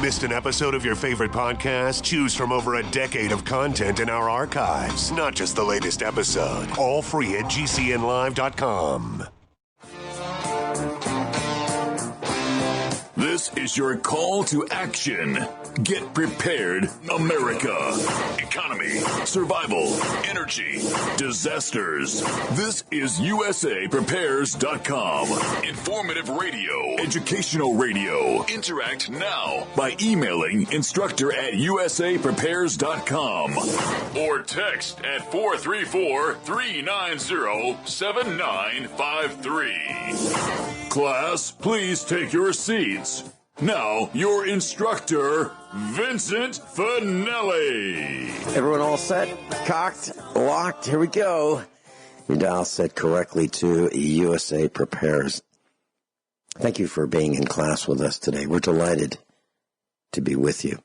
Missed an episode of your favorite podcast? Choose from over a decade of content in our archives, not just the latest episode. All free at GCNlive.com. This is your call to action. Get prepared, America. Economy, survival, energy, disasters. This is USAPrepares.com. Informative radio, educational radio. Interact now by emailing instructor@USAPrepares.com or text at 434-390-7953. Class, please take your seats. Now, your instructor, Vincent Finelli. Everyone all set? Cocked? Locked? Here we go. Your dial set correctly to USA Prepares. Thank you for being in class with us today. We're delighted to be with you.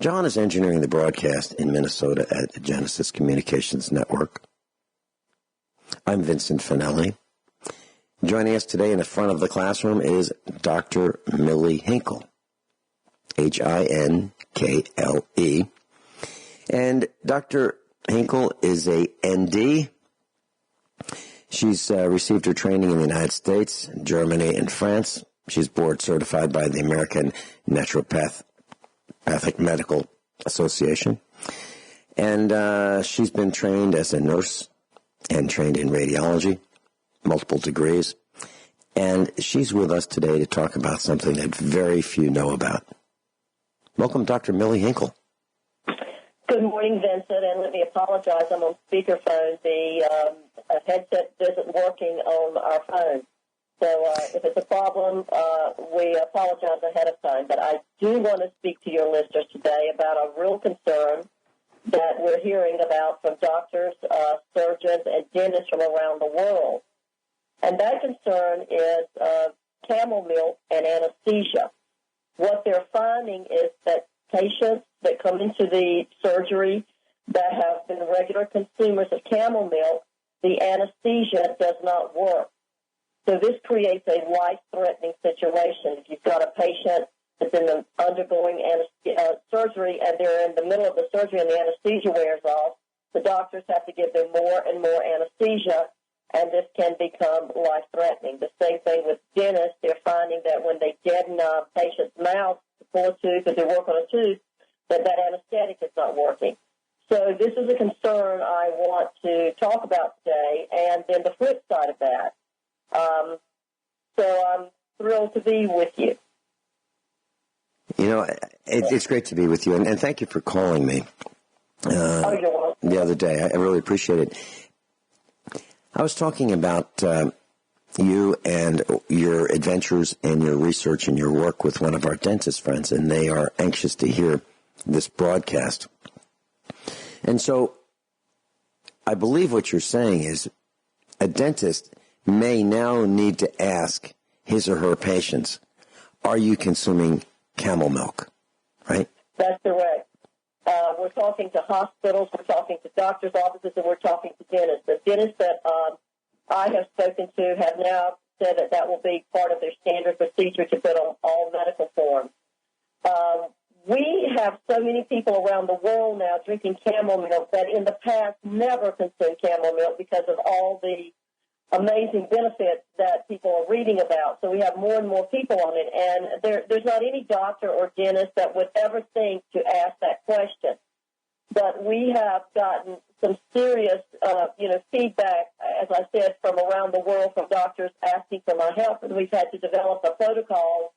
John is engineering the broadcast in Minnesota at Genesis Communications Network. I'm Vincent Finelli. Joining us today in the front of the classroom is Dr. Millie Hinkle, Hinkle. And Dr. Hinkle is a ND. She's received her training in the United States, Germany, and France. She's board certified by the American Naturopathic Medical Association. And she's been trained as a nurse and trained in radiology, multiple degrees, and she's with us today to talk about something that very few know about. Welcome, Dr. Millie Hinkle. Good morning, Vincent, and let me apologize. I'm on speakerphone. The headset isn't working on our phone. So if it's a problem, we apologize ahead of time. But I do want to speak to your listeners today about a real concern that we're hearing about from doctors, surgeons, and dentists from around the world. And that concern is camel milk and anesthesia. What they're finding is that patients that come into the surgery that have been regular consumers of camel milk, the anesthesia does not work. So this creates a life-threatening situation. If you've got a patient that's undergoing surgery and they're in the middle of the surgery and the anesthesia wears off, the doctors have to give them more and more anesthesia, and this can become life-threatening. The same thing with dentists. They're finding that when they deaden a patient's mouth to pull a tooth, if they work on a tooth, that anesthetic is not working. So this is a concern I want to talk about today, and then the flip side of that. So I'm thrilled to be with you. You know, it's great to be with you, and thank you for calling me you're welcome. The other day. I really appreciate it. I was talking about you and your adventures and your research and your work with one of our dentist friends, and they are anxious to hear this broadcast. And so I believe what you're saying is a dentist may now need to ask his or her patients, are you consuming camel milk, right? That's correct. We're talking to hospitals, we're talking to doctors' offices, and we're talking to dentists. The dentists that I have spoken to have now said that will be part of their standard procedure to put on all medical forms. We have so many people around the world now drinking camel milk that in the past never consumed camel milk because of all the amazing benefits that people are reading about. So we have more and more people on it, and there's not any doctor or dentist that would ever think to ask that question. But we have gotten some serious, feedback, as I said, from around the world, from doctors asking for my help, and we've had to develop a protocol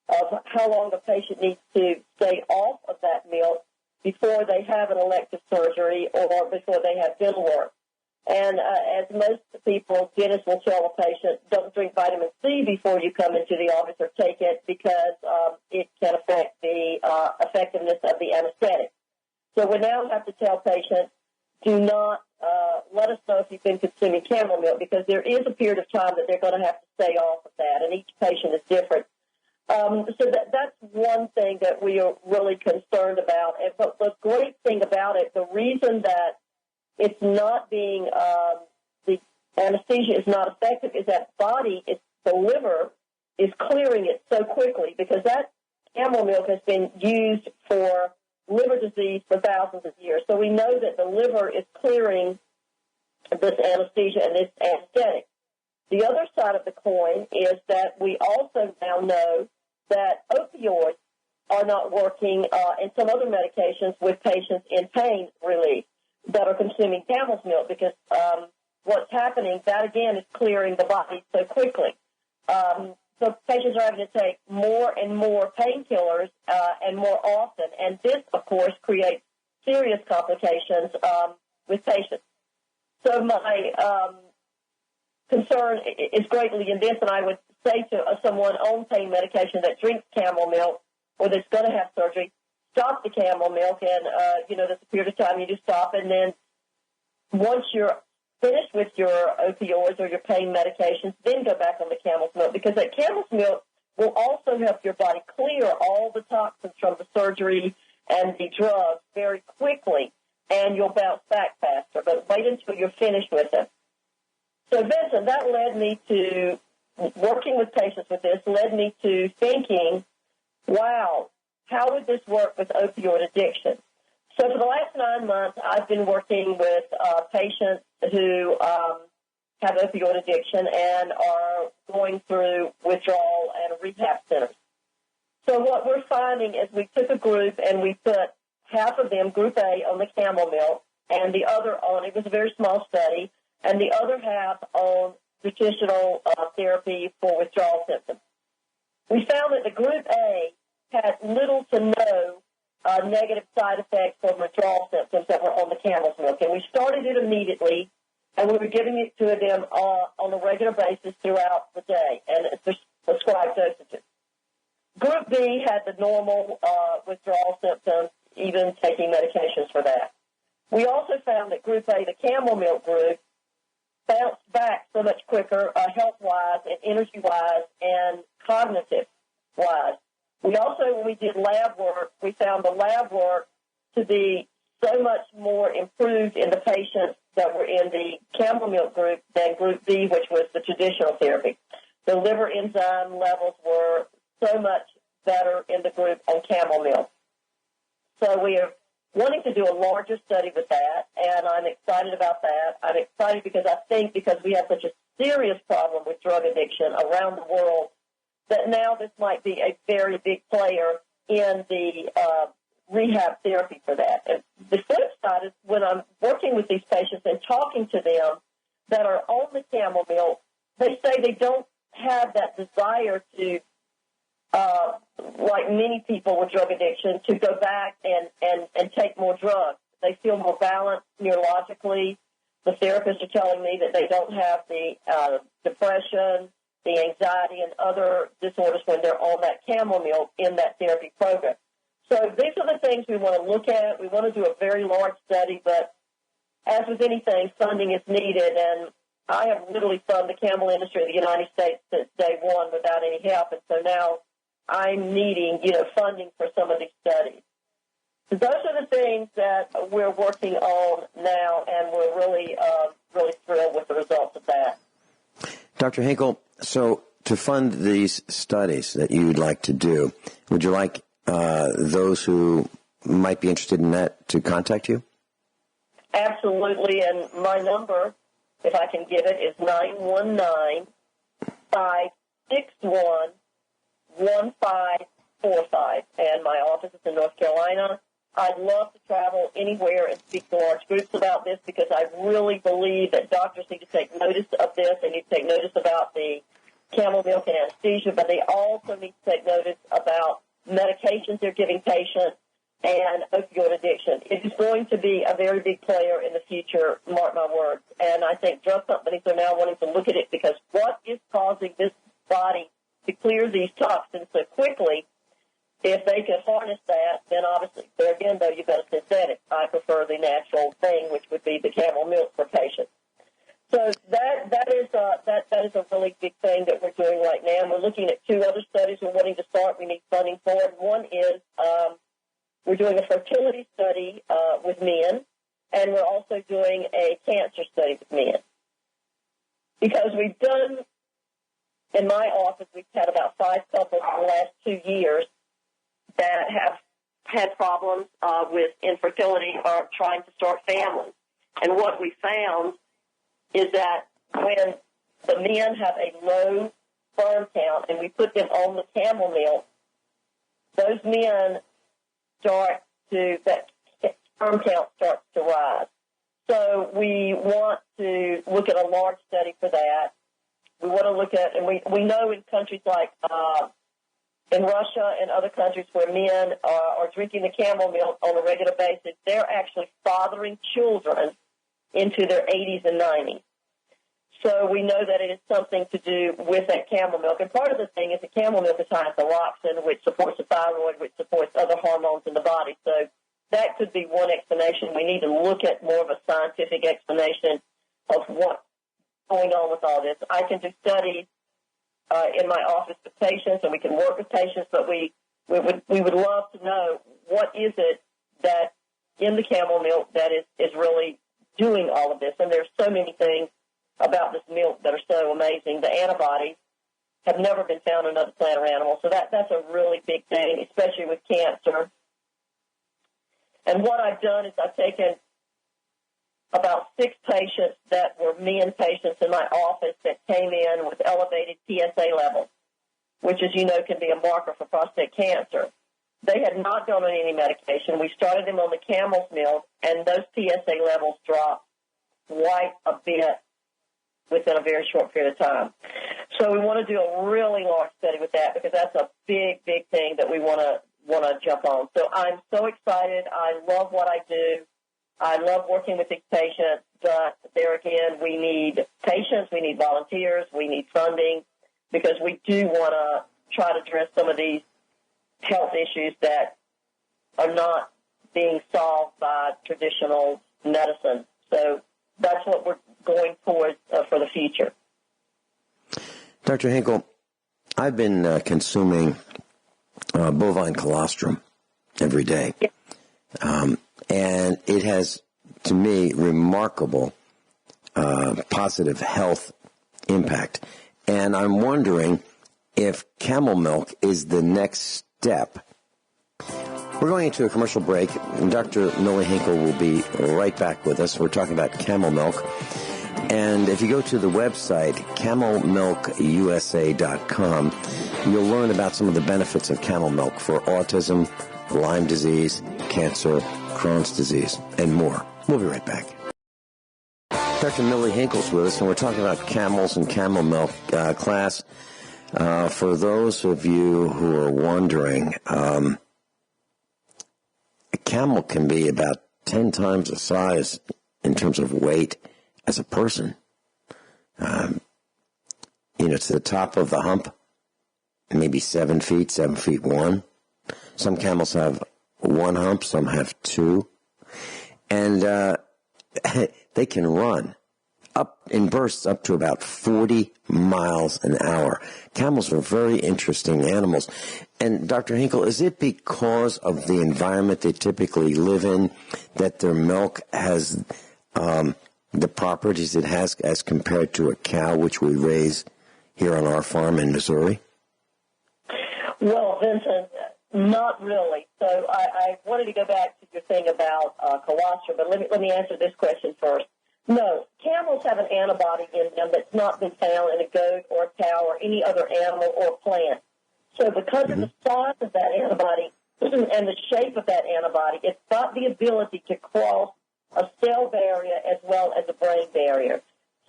of how long a patient needs to stay off of that milk before they have an elective surgery or before they have dental work. And as most people, dentists will tell a patient, don't drink vitamin C before you come into the office or take it because it can affect the effectiveness of the anesthetic. So we now have to tell patients, do not let us know if you've been consuming camel milk because there is a period of time that they're going to have to stay off of that, and each patient is different. So that's one thing that we are really concerned about. But the great thing about it, the reason that it's not being, the anesthesia is not effective is that the liver is clearing it so quickly because that camel milk has been used for liver disease for thousands of years. So we know that the liver is clearing this anesthesia and this anesthetic. The other side of the coin is that we also now know that opioids are not working and some other medications with patients in pain relief that are consuming camel's milk because what's happening, that again is clearing the body so quickly. So patients are having to take more and more painkillers and more often, and this, of course, creates serious complications with patients. So my concern is greatly in this, and I would say to someone on pain medication that drinks camel milk or that's going to have surgery, stop the camel milk, and, there's a period of time you just stop, and then once you're finished with your opioids or your pain medications, then go back on the camel's milk, because that camel's milk will also help your body clear all the toxins from the surgery and the drugs very quickly, and you'll bounce back faster. But wait until you're finished with it. So, Vincent, that led me to working with patients with this, led me to thinking, wow, how would this work with opioid addiction? So for the last 9 months, I've been working with patients who have opioid addiction and are going through withdrawal and rehab centers. So what we're finding is we took a group and we put half of them, Group A, on the camel milk, and the other on, it was a very small study, and the other half on nutritional therapy for withdrawal symptoms. We found that the Group A had little to no negative side effects from withdrawal symptoms that were on the camel's milk. And we started it immediately, and we were giving it to them on a regular basis throughout the day, and it's prescribed dosages. Group B had the normal withdrawal symptoms, even taking medications for that. We also found that Group A, the camel milk group, bounced back so much quicker health-wise and energy-wise and cognitive-wise. We also, when we did lab work, we found the lab work to be so much more improved in the patients that were in the camel milk group than Group B, which was the traditional therapy. The liver enzyme levels were so much better in the group on camel milk. So we are wanting to do a larger study with that, and I'm excited about that. I'm excited because I think because we have such a serious problem with drug addiction around the world, that now this might be a very big player in the rehab therapy for that. And the flip side is when I'm working with these patients and talking to them that are on the camel milk, they say they don't have that desire to, like many people with drug addiction, to go back and take more drugs. They feel more balanced neurologically. The therapists are telling me that they don't have the depression, the anxiety, and other disorders when they're on that camel milk in that therapy program. So these are the things we want to look at. We want to do a very large study, but as with anything, funding is needed, and I have literally funded the camel industry of the United States since day one without any help, and so now I'm needing, funding for some of these studies. So those are the things that we're working on now, and we're really, really thrilled with the results of that. Dr. Hinkle, so to fund these studies that you'd like to do, would you like those who might be interested in that to contact you? Absolutely, and my number, if I can give it, is 919-561-1545, and my office is in North Carolina. I'd love to travel anywhere and speak to large groups about this because I really believe that doctors need to take notice of this. They need to take notice about the camel milk and anesthesia, but they also need to take notice about medications they're giving patients and opioid addiction. It is going to be a very big player in the future, mark my words. And I think drug companies are now wanting to look at it because what is causing this body to clear these toxins so quickly? If they could harness that, then obviously, there again, though, you've got a synthetic. I prefer the natural thing, which would be the camel milk for patients. So that is a really big thing that we're doing right now. And we're looking at two other studies we're wanting to start. We need funding for it. One is we're doing a fertility study with men, and we're also doing a cancer study with men. Because we've done, in my office, we've had about 5 couples in the last 2 years that have had problems with infertility are trying to start families. And what we found is that when the men have a low sperm count and we put them on the camel milk, those men that sperm count starts to rise. So we want to look at a large study for that. We want to look at, and we know in countries like in Russia and other countries where men are drinking the camel milk on a regular basis, they're actually fathering children into their 80s and 90s. So we know that it is something to do with that camel milk. And part of the thing is the camel milk is high in thyroxine, which supports the thyroid, which supports other hormones in the body. So that could be one explanation. We need to look at more of a scientific explanation of what's going on with all this. I can do studies in my office with patients, and we can work with patients, but we would love to know what is it that in the camel milk that is really doing all of this. And there's so many things about this milk that are so amazing. The antibodies have never been found in other plant or animal, so that's a really big thing, especially with cancer. And what I've done is I've taken about 6 patients that were men patients in my office that came in with elevated PSA levels, which, as you know, can be a marker for prostate cancer. They had not gone on any medication. We started them on the camel's milk, and those PSA levels dropped quite a bit within a very short period of time. So we want to do a really large study with that because that's a big, big thing that we want to jump on. So I'm so excited. I love what I do. I love working with these patients, but there again, we need patients, we need volunteers, we need funding, because we do want to try to address some of these health issues that are not being solved by traditional medicine. So that's what we're going towards for the future. Dr. Hinkle, I've been consuming bovine colostrum every day. And it has, to me, remarkable positive health impact. And I'm wondering if camel milk is the next step. We're going into a commercial break, and Dr. Millie Hinkle will be right back with us. We're talking about camel milk. And if you go to the website, camelmilkusa.com, you'll learn about some of the benefits of camel milk for autism, Lyme disease, cancer, Crohn's disease, and more. We'll be right back. Dr. Millie Hinkle's with us, and we're talking about camels and camel milk. Class, for those of you who are wondering, a camel can be about 10 times the size in terms of weight as a person. To the top of the hump, maybe 7 feet, 7'1". Some camels have 1 hump, some have 2. And they can run up in bursts up to about 40 miles an hour. Camels are very interesting animals. And Dr. Hinkle, is it because of the environment they typically live in that their milk has the properties it has as compared to a cow, which we raise here on our farm in Missouri? Well, Vincent, not really. So I wanted to go back to your thing about colostrum, but let me answer this question first. No, camels have an antibody in them that's not been found in a goat or a cow or any other animal or plant. So because of the size of that antibody and the shape of that antibody, it's got the ability to cross a cell barrier as well as a brain barrier.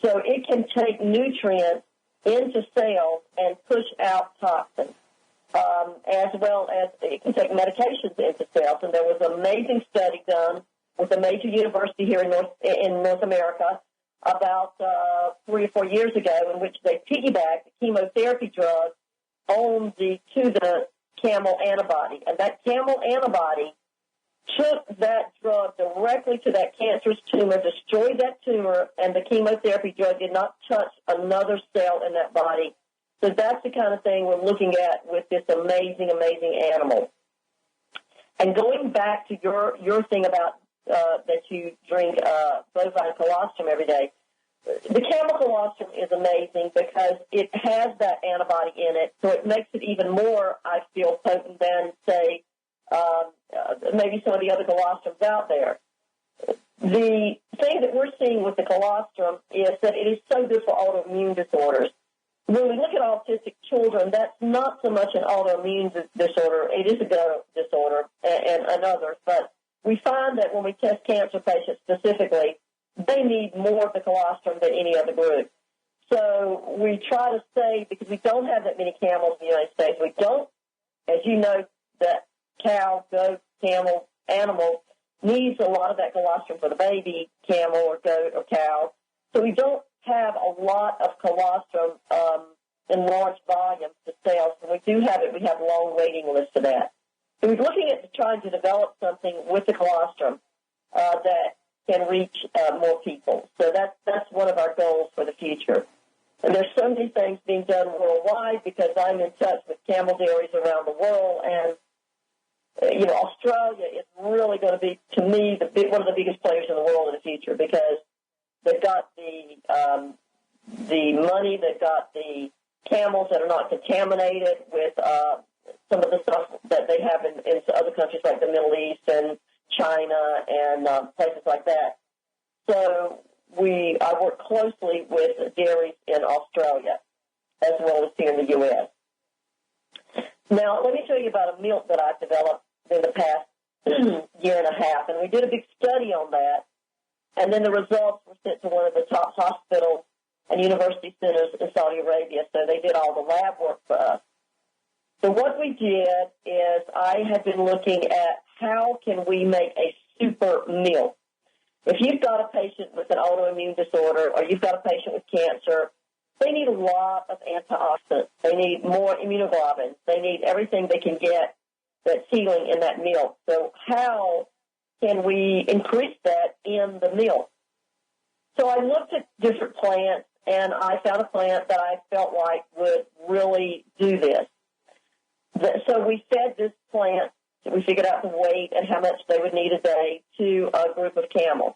So it can take nutrients into cells and push out toxins, as well as it can take medications into cells. And there was an amazing study done with a major university here in North America about 3 or 4 years ago, in which they piggybacked the chemotherapy drug to the camel antibody. And that camel antibody took that drug directly to that cancerous tumor, destroyed that tumor, and the chemotherapy drug did not touch another cell in that body. So that's the kind of thing we're looking at with this amazing, amazing animal. And going back to your thing about that you drink bovine colostrum every day, the camel colostrum is amazing because it has that antibody in it, so it makes it even more, I feel, potent than, say, maybe some of the other colostrums out there. The thing that we're seeing with the colostrum is that it is so good for autoimmune disorders. When we look at autistic children, that's not so much an autoimmune disorder. It is a gut disorder and others. But we find that when we test cancer patients specifically, they need more of the colostrum than any other group. So we try to say, because we don't have that many camels in the United States, we don't, as you know, that cow, goat, camel, animal needs a lot of that colostrum for the baby camel or goat or cow. So we don't have a lot of colostrum in large volumes to sell. So when we do have it, we have long waiting lists for that. So we're looking at trying to develop something with the colostrum that can reach more people. So that's one of our goals for the future. And there's so many things being done worldwide because I'm in touch with camel dairies around the world, and Australia is really going to be, to me, one of the biggest players in the world in the future because they've got the money, they've got the camels that are not contaminated with some of the stuff that they have in other countries like the Middle East and China and places like that. So I work closely with dairies in Australia as well as here in the U.S. Now, let me tell you about a milk that I've developed in the past year and a half, and we did a big study on that, and then the results were sent to one of the top hospitals and university centers in Saudi Arabia, so they did all the lab work for us. So what we did is I had been looking at how can we make a super milk. If you've got a patient with an autoimmune disorder or you've got a patient with cancer, they need a lot of antioxidants. They need more immunoglobulins. They need everything they can get that's healing in that milk. So how can we increase that in the milk? So I looked at different plants, and I found a plant that I felt like would really do this. So we fed this plant, we figured out the weight and how much they would need a day to a group of camels.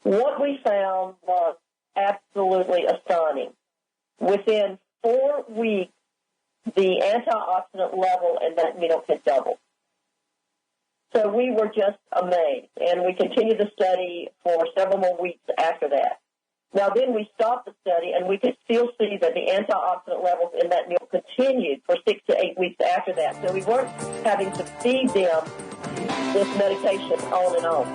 What we found was absolutely astounding. Within 4 weeks, the antioxidant level in that milk had doubled. So we were just amazed, and we continued the study for several more weeks after that. Now, then we stopped the study, and we could still see that the antioxidant levels in that milk continued for 6 to 8 weeks after that. So we weren't having to feed them this medication on and on.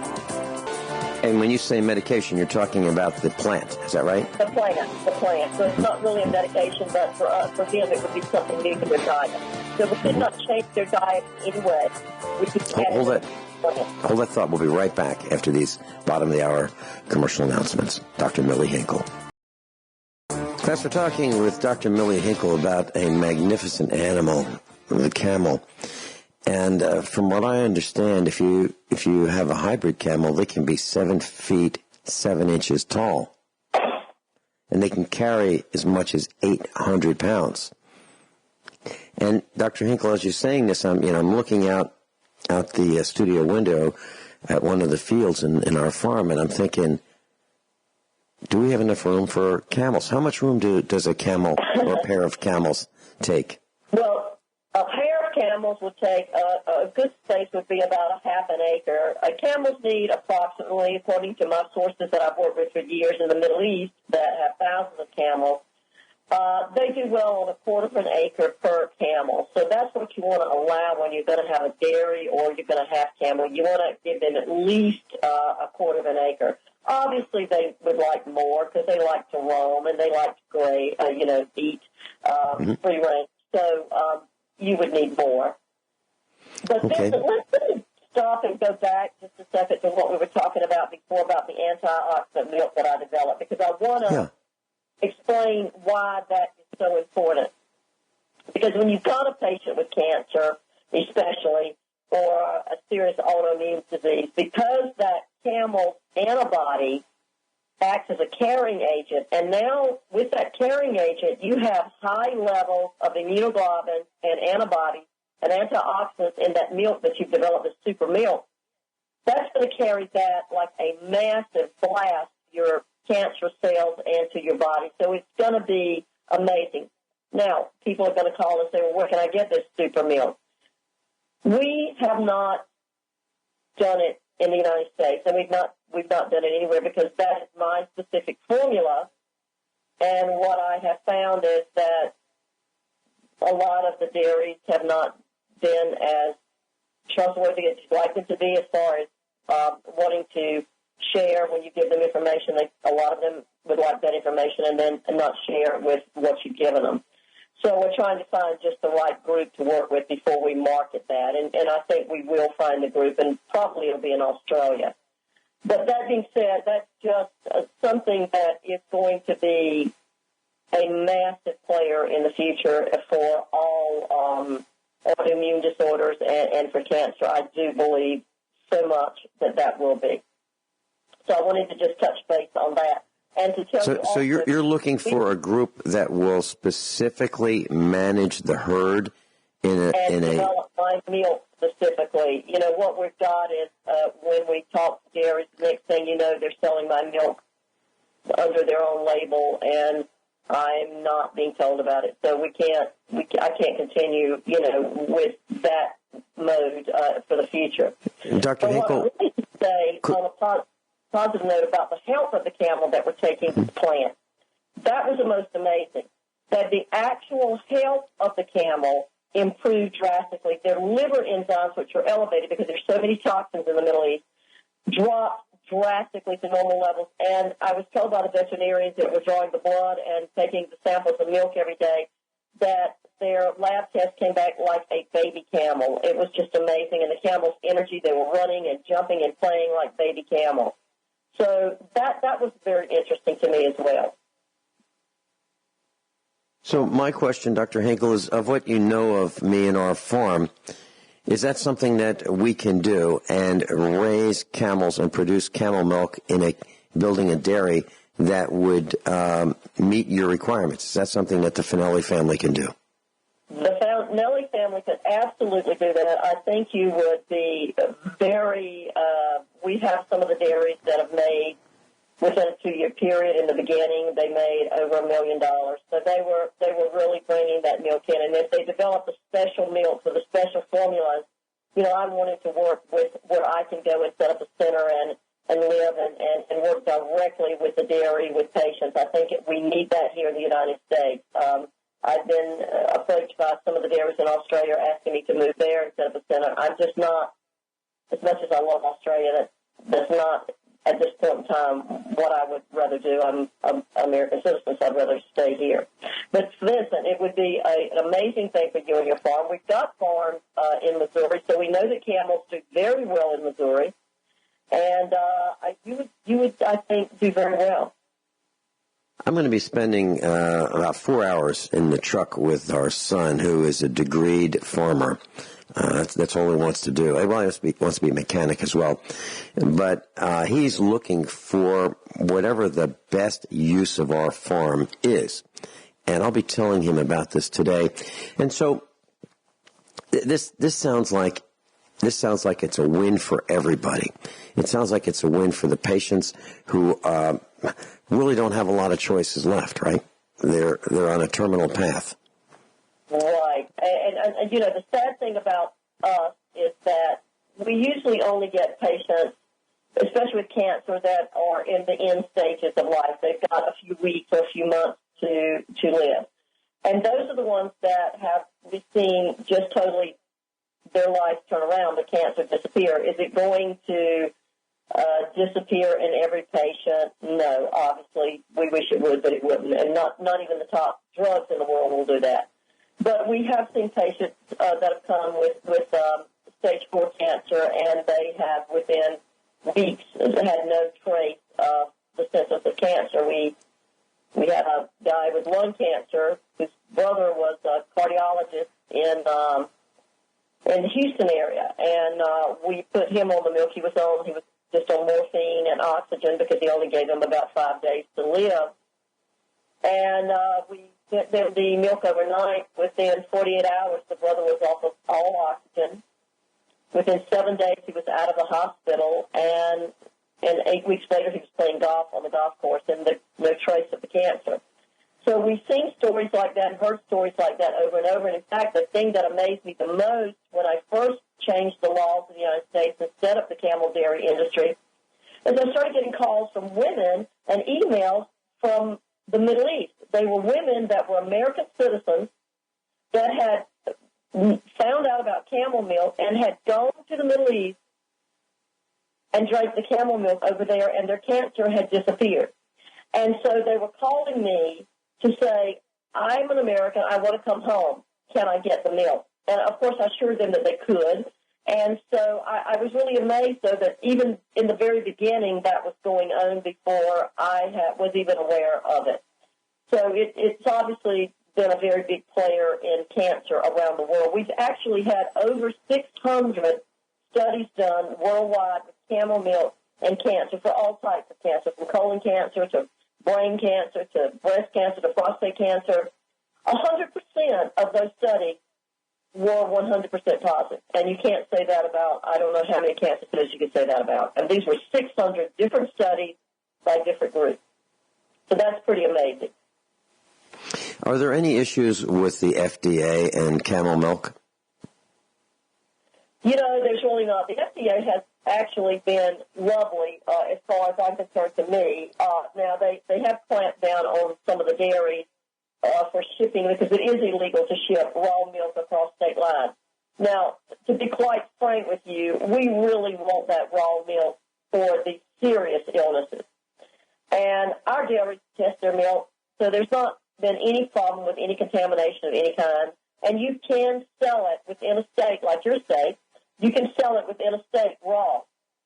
And when you say medication, you're talking about the plant. Is that right? The plant. So it's not really a medication, but for them, it would be something new to their diet. So we could not change their diet in any way. We could Hold that thought. We'll be right back after these bottom-of-the-hour commercial announcements. Dr. Millie Hinkle. Class, we're talking with Dr. Millie Hinkle about a magnificent animal, the camel. And from what I understand, if you have a hybrid camel, they can be 7 feet 7 inches tall, and they can carry as much as 800 pounds. And Dr. Hinkle, as you're saying this, I'm looking out the studio window at one of the fields in our farm, and I'm thinking, do we have enough room for camels? How much room does a camel or a pair of camels take? Well, a pair of camels would take a good space would be about a half an acre. Camels need approximately, according to my sources that I've worked with for years in the Middle East that have thousands of camels, they do well on a quarter of an acre per camel. So that's what you want to allow when you're going to have a dairy or you're going to have camel. You want to give them at least a quarter of an acre. Obviously, they would like more because they like to roam and they like to eat free range. So you would need more. But okay. Let's stop and go back just a second to what we were talking about before about the antioxidant milk that I developed, because I want to explain why that is so important. Because when you've got a patient with cancer, especially, or a serious autoimmune disease, because that camel antibody acts as a carrying agent, and now with that carrying agent, you have high levels of immunoglobulin and antibodies and antioxidants in that milk that you've developed as super milk. That's going to carry that like a massive blast to your cancer cells and to your body. So it's going to be amazing. Now, people are going to call and say, well, where can I get this super milk? We have not done it in the United States, and we've not done it anywhere because that is my specific formula. And what I have found is that a lot of the dairies have not been as trustworthy as you'd like them to be as far as wanting to share when you give them information. A lot of them would like that information and not share with what you've given them. So we're trying to find just the right group to work with before we market that. And I think we will find the group, and probably it'll be in Australia. But that being said, that's just something that is going to be a massive player in the future for all autoimmune disorders and for cancer. I do believe so much that will be. So I wanted to just touch base on that. And to tell you also, so you're looking for a group that will specifically manage the herd in develop my milk specifically. You know, what we've got is when we talk to dairies, the next thing you know, they're selling my milk under their own label, and I'm not being told about it. So I can't continue, with that mode for the future. Dr. Hinkle, what I wanted to say on a positive note about the health of the camel that we're taking this plant, that was the most amazing, that the actual health of the camel improved drastically. Their liver enzymes, which are elevated because there's so many toxins in the Middle East, dropped drastically to normal levels. And I was told by the veterinarians that were drawing the blood and taking the samples of milk every day that their lab test came back like a baby camel. It was just amazing. And the camel's energy, they were running and jumping and playing like baby camels. So that was very interesting to me as well. So my question, Dr. Hinkle, is of what you know of me and our farm, is that something that we can do and raise camels and produce camel milk in building a dairy that would meet your requirements? Is that something that the Finelli family can do? The Finelli family could absolutely do that. I think you would be very, we have some of the dairies that have made, within a 2-year period in the beginning, they made over $1 million. So they were really bringing that milk in. And if they develop a special milk for the special formulas, I'm wanting to work with where I can go and set up a center and live and work directly with the dairy, with patients. I think we need that here in the United States. I've been approached by some of the dairies in Australia asking me to move there and set up a center. I'm just not, as much as I love Australia, that's not, at this point in time, what I would rather do. I'm an American citizen, so I'd rather stay here. But Vincent, it would be an amazing thing for you and your farm. We've got farms in Missouri, so we know that camels do very well in Missouri. And you would, I think, do very well. I'm going to be spending about 4 hours in the truck with our son, who is a degreed farmer. That's all he wants to do. He wants to be a mechanic as well. But he's looking for whatever the best use of our farm is. And I'll be telling him about this today. And so this sounds like it's a win for everybody. It sounds like it's a win for the patients who really don't have a lot of choices left, right? They're on a terminal path. Right. And the sad thing about us is that we usually only get patients, especially with cancer, that are in the end stages of life. They've got a few weeks or a few months to live. And those are the ones that we've seen just totally their lives turn around, the cancer disappear. Is it going to disappear in every patient? No, obviously. We wish it would, but it wouldn't. And not even the top drugs in the world will do that. But we have seen patients that have come with stage 4 cancer, and they have, within weeks, had no trace of the symptoms of cancer. We had a guy with lung cancer whose brother was a cardiologist in the Houston area, and we put him on the milk he was on. He was just on morphine and oxygen because he only gave him about 5 days to live. And we sent them the milk overnight. Within 48 hours, the brother was off of all oxygen. Within 7 days, he was out of the hospital, and 8 weeks later, he was playing golf on the golf course, and no trace of the cancer. So we've seen stories like that and heard stories like that over and over. And, in fact, the thing that amazed me the most when I first changed the laws in the United States and set up the camel dairy industry is I started getting calls from women and emails from the Middle East. They were women that were American citizens that had found out about camel milk and had gone to the Middle East and drank the camel milk over there, and their cancer had disappeared. And so they were calling me to say, I'm an American, I want to come home. Can I get the milk? And, of course, I assured them that they could. And so I was really amazed, though, that even in the very beginning that was going on before I was even aware of it. So it's obviously been a very big player in cancer around the world. We've actually had over 600 studies done worldwide with camel milk and cancer for all types of cancer, from colon cancer to brain cancer to breast cancer to prostate cancer. 100% of those studies were 100% positive. And you can't say that about, I don't know how many cancer studies you can say that about. And these were 600 different studies by different groups. So that's pretty amazing. Are there any issues with the FDA and camel milk? You know, there's really not. The FDA has actually been lovely, as far as I'm concerned, to me. Now, they have clamped down on some of the dairies for shipping, because it is illegal to ship raw milk across state lines. Now, to be quite frank with you, we really want that raw milk for the serious illnesses. And our dairies test their milk, so there's not been any problem with any contamination of any kind. And you can sell it within a state, like your state. You can sell it within a state raw,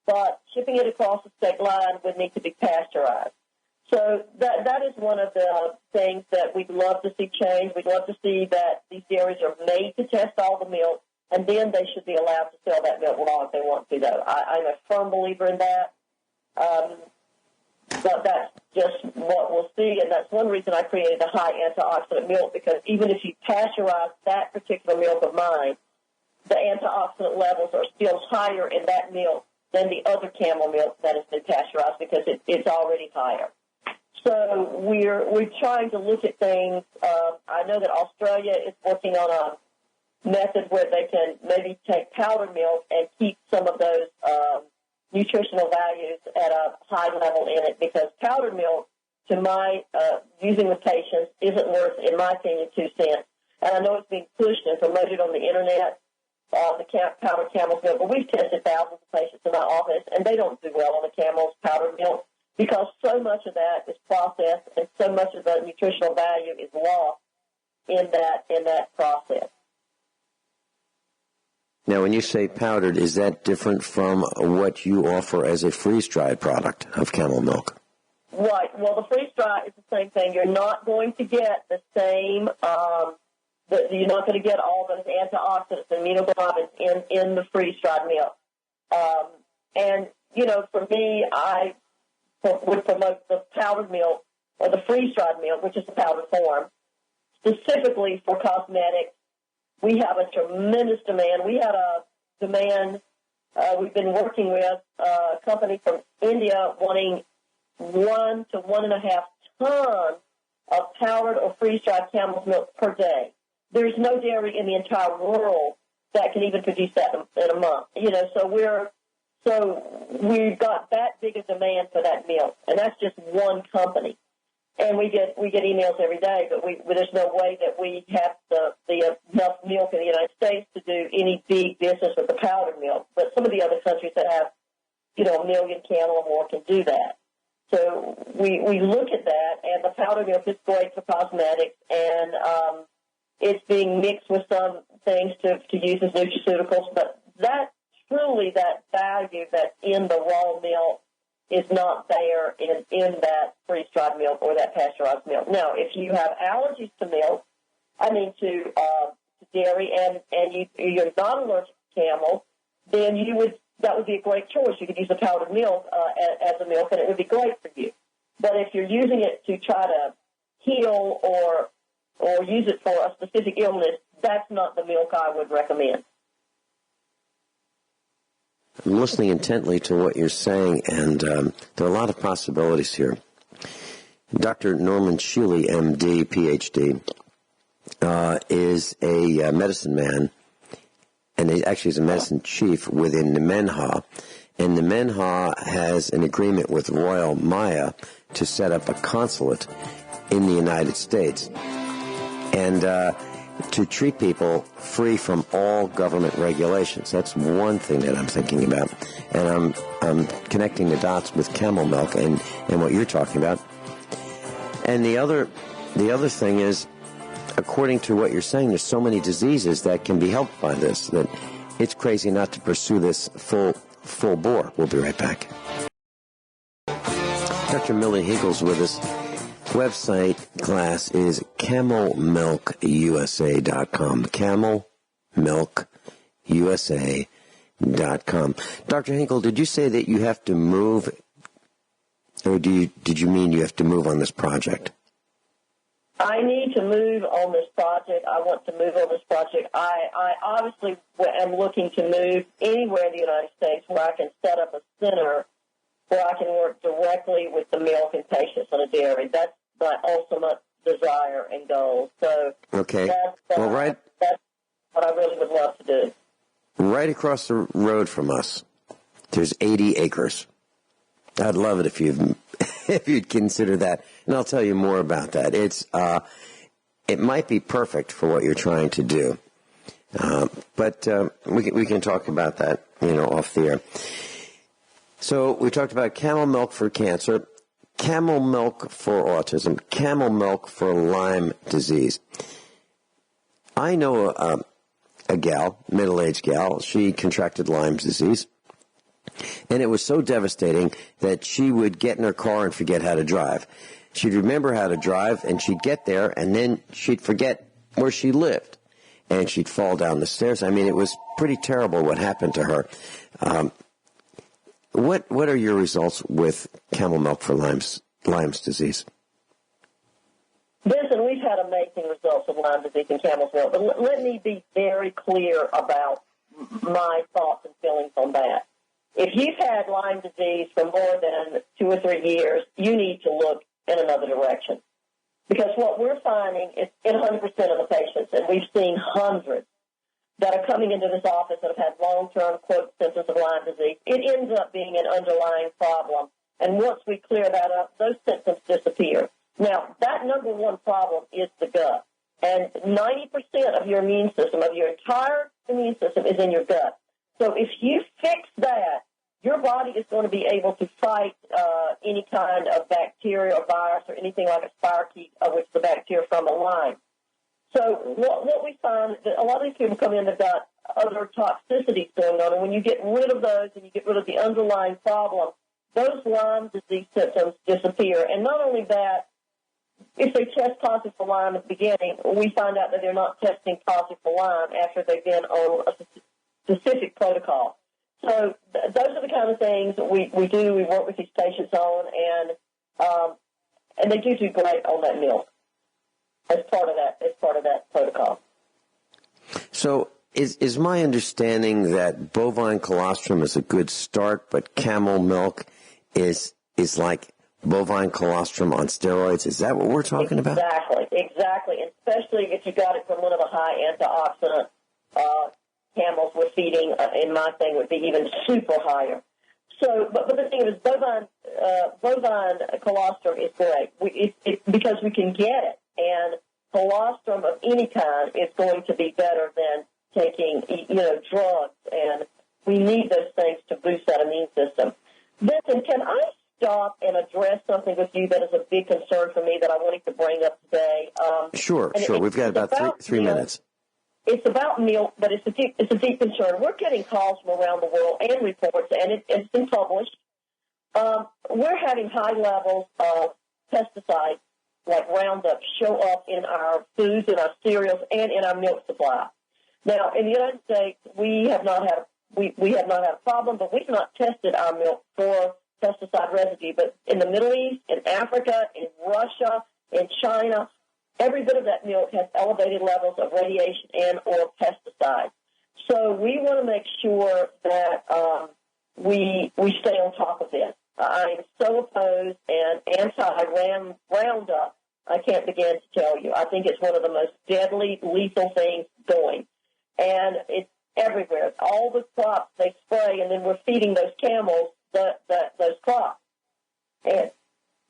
but shipping it across the state line would need to be pasteurized. So that is one of the things that we'd love to see change. We'd love to see that these dairies are made to test all the milk, and then they should be allowed to sell that milk raw if they want to, though. I'm a firm believer in that. But that's just what we'll see, and that's one reason I created a high antioxidant milk, because even if you pasteurize that particular milk of mine, the antioxidant levels are still higher in that milk than the other camel milk that has been pasteurized, because it's already higher. So we're trying to look at things. I know that Australia is working on a method where they can maybe take powdered milk and keep some of those nutritional values at a high level in it, because powdered milk, to my using with patients, isn't worth, in my opinion, 2 cents. And I know it's being pushed and promoted on the internet, the powdered camel's milk, but we've tested thousands of patients in my office, and they don't do well on the camel's powdered milk, because so much of that is processed and so much of the nutritional value is lost in that process. Now, when you say powdered, is that different from what you offer as a freeze-dried product of camel milk? Right. Well, the freeze-dried is the same thing. You're not going to get the same, you're not going to get all those antioxidants and immunoglobulins in the freeze-dried milk. And, you know, for me, I would promote the powdered milk or the freeze-dried milk, which is the powdered form, specifically for cosmetics. We have a tremendous demand. We had a demand. We've been working with a company from India wanting 1 to 1.5 tons of powdered or freeze-dried camel's milk per day. There's no dairy in the entire world that can even produce that in a month. You know, so we've got that big a demand for that milk, and that's just one company. And we get emails every day, but there's no way that we have the enough milk in the United States to do any big business with the powdered milk. But some of the other countries that have, you know, 1 million cattle or more can do that. So we look at that, and the powdered milk is great for cosmetics, and it's being mixed with some things to use as nutraceuticals. But that value that's in the raw milk is not there in that freeze-dried milk or that pasteurized milk. Now, if you have allergies to milk, to dairy, and you're not allergic to camel, then that would be a great choice. You could use the powdered milk as a milk, and it would be great for you. But if you're using it to try to heal or use it for a specific illness, that's not the milk I would recommend. I'm listening intently to what you're saying, and there are a lot of possibilities here. Dr. Norman Shealy, MD, PhD, is a medicine man, and he actually is a medicine chief within the Menha. And the Menha has an agreement with Royal Maya to set up a consulate in the United States and to treat people free from all government regulations. That's one thing that I'm thinking about. And I'm connecting the dots with camel milk and what you're talking about. And the other thing is, according to what you're saying, there's so many diseases that can be helped by this that it's crazy not to pursue this full bore. We'll be right back. Dr. Millie Hinkle's with us. Website class is camelmilkusa.com. Camelmilkusa.com. Dr. Hinkle, did you say that you have to move, or did you mean you have to move on this project? I need to move on this project. I want to move on this project. I obviously am looking to move anywhere in the United States where I can set up a center where I can work directly with the milk and patients on a dairy. That's my ultimate desire and goal. So okay. That's what I really would love to do. Right across the road from us, there's 80 acres. I'd love it if you'd consider that, and I'll tell you more about that. It might be perfect for what you're trying to do, but we can talk about that, off the air. So we talked about camel milk for cancer, camel milk for autism, camel milk for Lyme disease. I know a gal, middle-aged gal. She contracted Lyme disease. And it was so devastating that she would get in her car and forget how to drive. She'd remember how to drive, and she'd get there, and then she'd forget where she lived. And she'd fall down the stairs. I mean, it was pretty terrible what happened to her. What are your results with camel milk for Lyme's disease? Vincent, we've had amazing results with Lyme disease in camel's milk. But let me be very clear about my thoughts and feelings on that. If you've had Lyme disease for more than 2 or 3 years, you need to look in another direction. Because what we're finding is in 100% of the patients, and we've seen hundreds that are coming into this office that have had long-term, quote, symptoms of Lyme disease, it ends up being an underlying problem. And once we clear that up, those symptoms disappear. Now, that number one problem is the gut. And 90% of your immune system, of your entire immune system, is in your gut. So if you fix that, your body is going to be able to fight any kind of bacteria or virus or anything like a spirochete, which is the bacteria from a Lyme. So what we find is that a lot of these people come in, they've got other toxicities going on, and when you get rid of those and you get rid of the underlying problem, those Lyme disease symptoms disappear. And not only that, if they test positive for Lyme at the beginning, we find out that they're not testing positive for Lyme after they've been on a specific protocol. So those are the kind of things that we do. We work with these patients on, and they do great on that milk as part of that protocol. So is my understanding that bovine colostrum is a good start, but camel milk is like bovine colostrum on steroids? Is that what we're talking about? Exactly. And especially if you got it from one of the high antioxidant camels we're feeding, in my thing would be even super higher. So, but the thing is, bovine colostrum is great because we can get it, and colostrum of any kind is going to be better than taking, drugs, and we need those things to boost that immune system. Vincent, can I stop and address something with you that is a big concern for me that I wanted to bring up today? Sure. We've got about three minutes. It's about milk, but it's a deep concern. We're getting calls from around the world and reports, and it's been published. We're having high levels of pesticides like Roundup show up in our foods, in our cereals, and in our milk supply. Now, in the United States, we have not had a problem, but we've not tested our milk for pesticide residue. But in the Middle East, in Africa, in Russia, in China, every bit of that milk has elevated levels of radiation and or pesticides. So we want to make sure that we stay on top of this. I am so opposed and anti-Roundup. I can't begin to tell you. I think it's one of the most deadly, lethal things going. And it's everywhere. All the crops they spray, and then we're feeding those camels those crops. And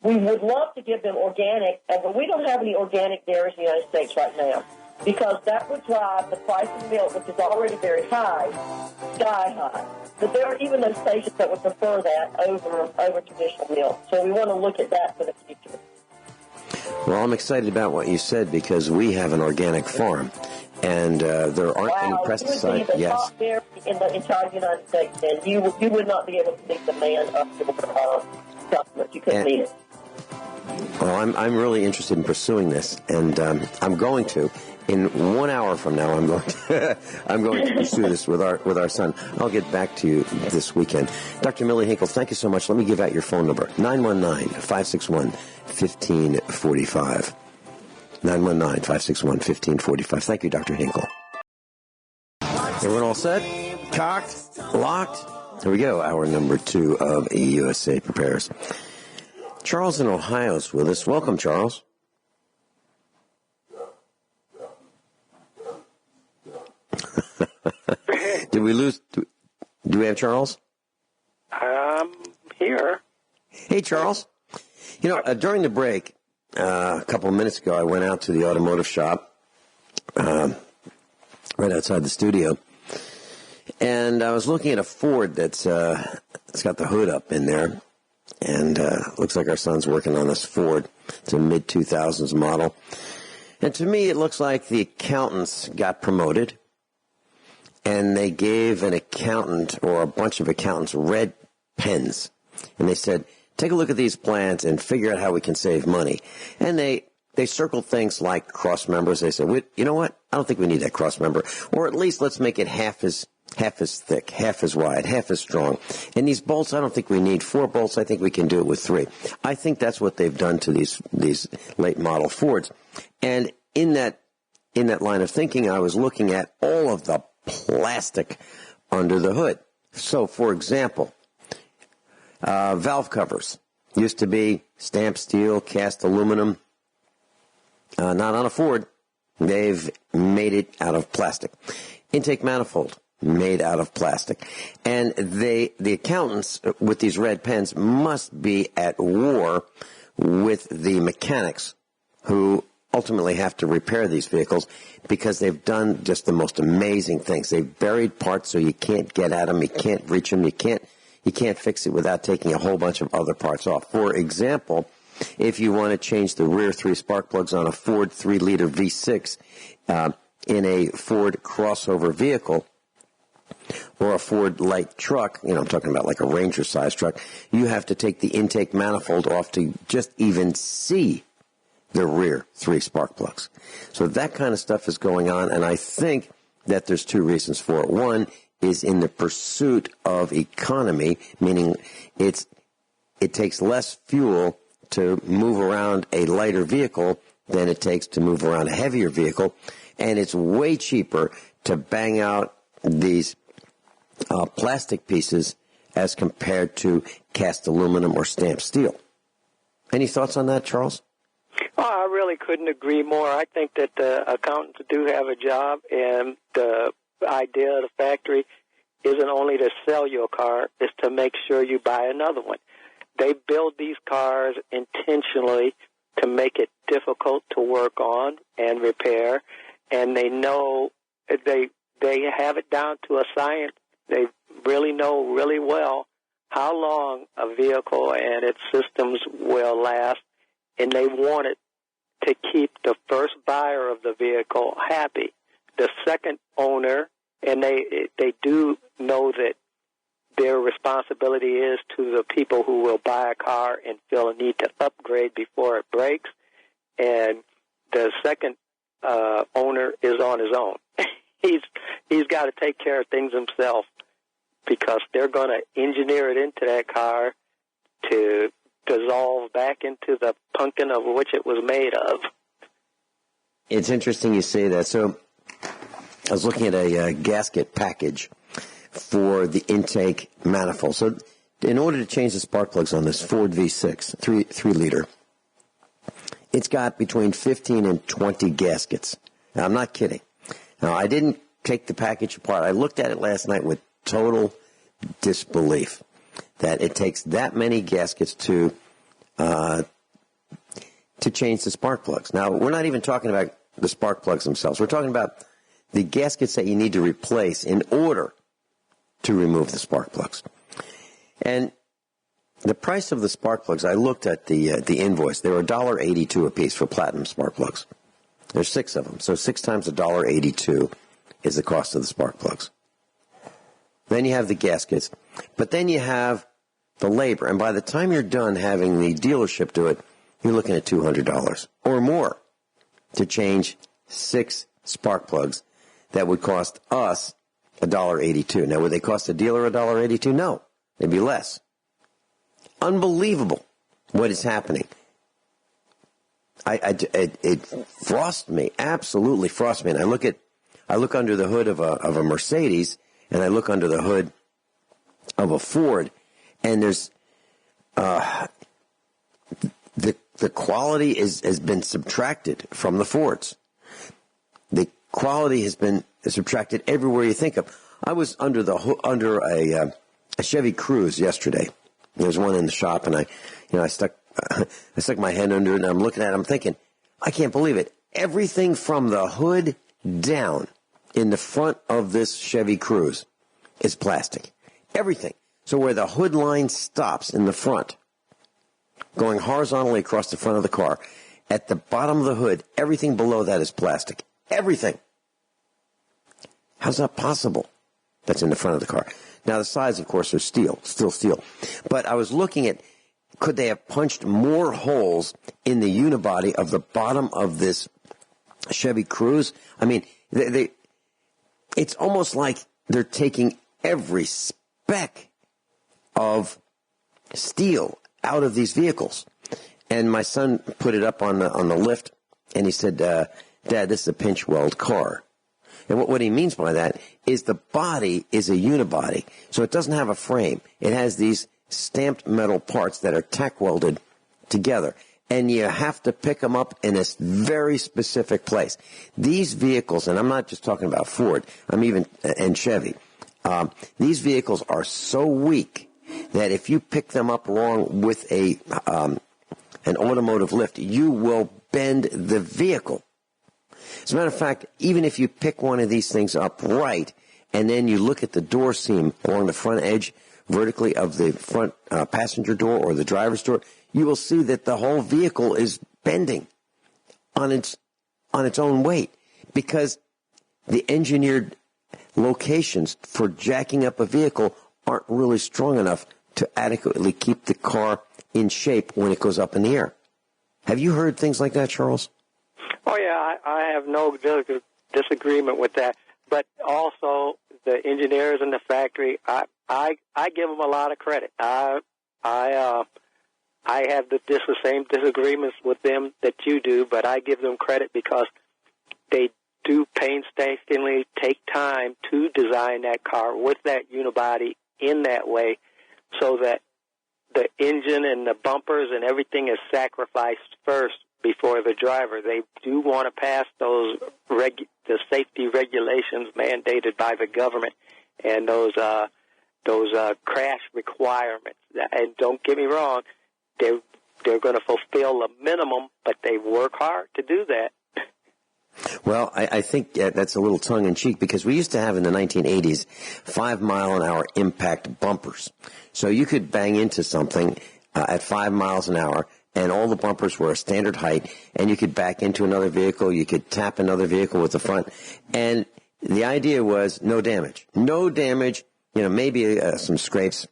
we would love to give them organic, but we don't have any organic dairies in the United States right now, because that would drive the price of milk, which is already very high, sky high. But there are even those stations that would prefer that over traditional milk. So we want to look at that for the future. Well, I'm excited about what you said, because we have an organic farm, and there aren't any pesticides. You would be the top dairy in the entire United States, and you would not be able to meet the demand of your customers. You couldn't meet it. Well, I'm really interested in pursuing this, and I'm going to. In 1 hour from now, I'm going to pursue this with our son. I'll get back to you this weekend. Dr. Millie Hinkle, thank you so much. Let me give out your phone number, 919-561-1545. 919-561-1545. Thank you, Dr. Hinkle. Everyone all set? Cocked? Locked? Here we go, hour number 2 of USA Prepares. Charles in Ohio is with us. Welcome, Charles. Did we lose? Do we have Charles? I'm here. Hey, Charles. You know, during the break, a couple of minutes ago, I went out to the automotive shop right outside the studio, and I was looking at a Ford it's got the hood up in there, and looks like our son's working on this Ford. It's a mid-2000s model. And to me, it looks like the accountants got promoted, and they gave an accountant or a bunch of accountants red pens. And they said, take a look at these plans and figure out how we can save money. And they circled things like cross members. They said, you know what? I don't think we need that cross member. Or at least let's make it half as thick, half as wide, half as strong. And these bolts, I don't think we need 4 bolts. I think we can do it with 3. I think that's what they've done to these late model Fords. And in that line of thinking, I was looking at all of the plastic under the hood. So, for example, valve covers used to be stamped steel, cast aluminum. Not on a Ford. They've made it out of plastic. Intake manifold, made out of plastic. And the accountants with these red pens must be at war with the mechanics who ultimately have to repair these vehicles, because they've done just the most amazing things. They've buried parts so you can't get at them, you can't reach them, you can't fix it without taking a whole bunch of other parts off. For example, if you want to change the rear 3 spark plugs on a Ford 3-liter V6 in a Ford crossover vehicle or a Ford light truck, I'm talking about like a Ranger-sized truck, you have to take the intake manifold off to just even see the rear 3 spark plugs. So that kind of stuff is going on, and I think that there's 2 reasons for it. One is in the pursuit of economy, meaning it takes less fuel to move around a lighter vehicle than it takes to move around a heavier vehicle, and it's way cheaper to bang out these plastic pieces as compared to cast aluminum or stamped steel. Any thoughts on that, Charles? Oh, I really couldn't agree more. I think that the accountants do have a job, and the idea of the factory isn't only to sell your car, it's to make sure you buy another one. They build these cars intentionally to make it difficult to work on and repair, and they know they have it down to a science. They really know really well how long a vehicle and its systems will last, and they want it to keep the first buyer of the vehicle happy. The second owner, and they do know that their responsibility is to the people who will buy a car and feel a need to upgrade before it breaks, and the second owner is on his own. He's got to take care of things himself, because they're going to engineer it into that car to dissolve back into the pumpkin of which it was made of. It's interesting you say that. So I was looking at a gasket package for the intake manifold. So in order to change the spark plugs on this Ford V6, 3 liter, it's got between 15 and 20 gaskets. Now, I'm not kidding. Now, I didn't take the package apart. I looked at it last night with total disbelief that it takes that many gaskets to change the spark plugs. Now, we're not even talking about the spark plugs themselves. We're talking about the gaskets that you need to replace in order to remove the spark plugs. And the price of the spark plugs, I looked at the invoice. They were $1.82 a piece for platinum spark plugs. There's 6 of them, so 6 times $1.82 is the cost of the spark plugs. Then you have the gaskets, but then you have the labor. And by the time you're done having the dealership do it, you're looking at $200 or more to change 6 spark plugs that would cost us $1.82. Now, would they cost the dealer $1.82? No, they'd be less. Unbelievable what is happening. It frosts me, absolutely frosts me. And I look under the hood of a Mercedes, and I look under the hood of a Ford, and there's the quality has been subtracted from the Fords. The quality has been subtracted everywhere you think of. I was under a Chevy Cruze yesterday. There's one in the shop, and I stuck my head under it, and I'm looking at it. I'm thinking, I can't believe it. Everything from the hood down in the front of this Chevy Cruze is plastic. Everything. So where the hood line stops in the front, going horizontally across the front of the car, at the bottom of the hood, everything below that is plastic. Everything. How's that possible? That's in the front of the car. Now, the sides, of course, are still steel. But I was looking at, could they have punched more holes in the unibody of the bottom of this Chevy Cruze? I mean, it's almost like they're taking every speck of steel out of these vehicles. And my son put it up on the lift, and he said, Dad, this is a pinch weld car. And what he means by that is the body is a unibody, so it doesn't have a frame. It has these stamped metal parts that are tack welded together, and you have to pick them up in a very specific place. These vehicles, and I'm not just talking about Ford, and Chevy, these vehicles are so weak that if you pick them up wrong with an automotive lift, you will bend the vehicle. As a matter of fact, even if you pick one of these things up right, and then you look at the door seam along the front edge vertically of the front passenger door or the driver's door, you will see that the whole vehicle is bending on its own weight, because the engineered locations for jacking up a vehicle aren't really strong enough to adequately keep the car in shape when it goes up in the air. Have you heard things like that, Charles? Oh, yeah, I have no disagreement with that. But also, the engineers in the factory, I give them a lot of credit. I have the same disagreements with them that you do, but I give them credit because they do painstakingly take time to design that car with that unibody in that way, so that the engine and the bumpers and everything is sacrificed first before the driver. They do want to pass the safety regulations mandated by the government and those crash requirements. And don't get me wrong, they're going to fulfill the minimum, but they work hard to do that. Well, I think that's a little tongue-in-cheek, because we used to have in the 1980s 5-mile-an-hour impact bumpers. So you could bang into something at 5 miles an hour, and all the bumpers were a standard height, and you could back into another vehicle, you could tap another vehicle with the front, and the idea was no damage. No damage, maybe some scrapes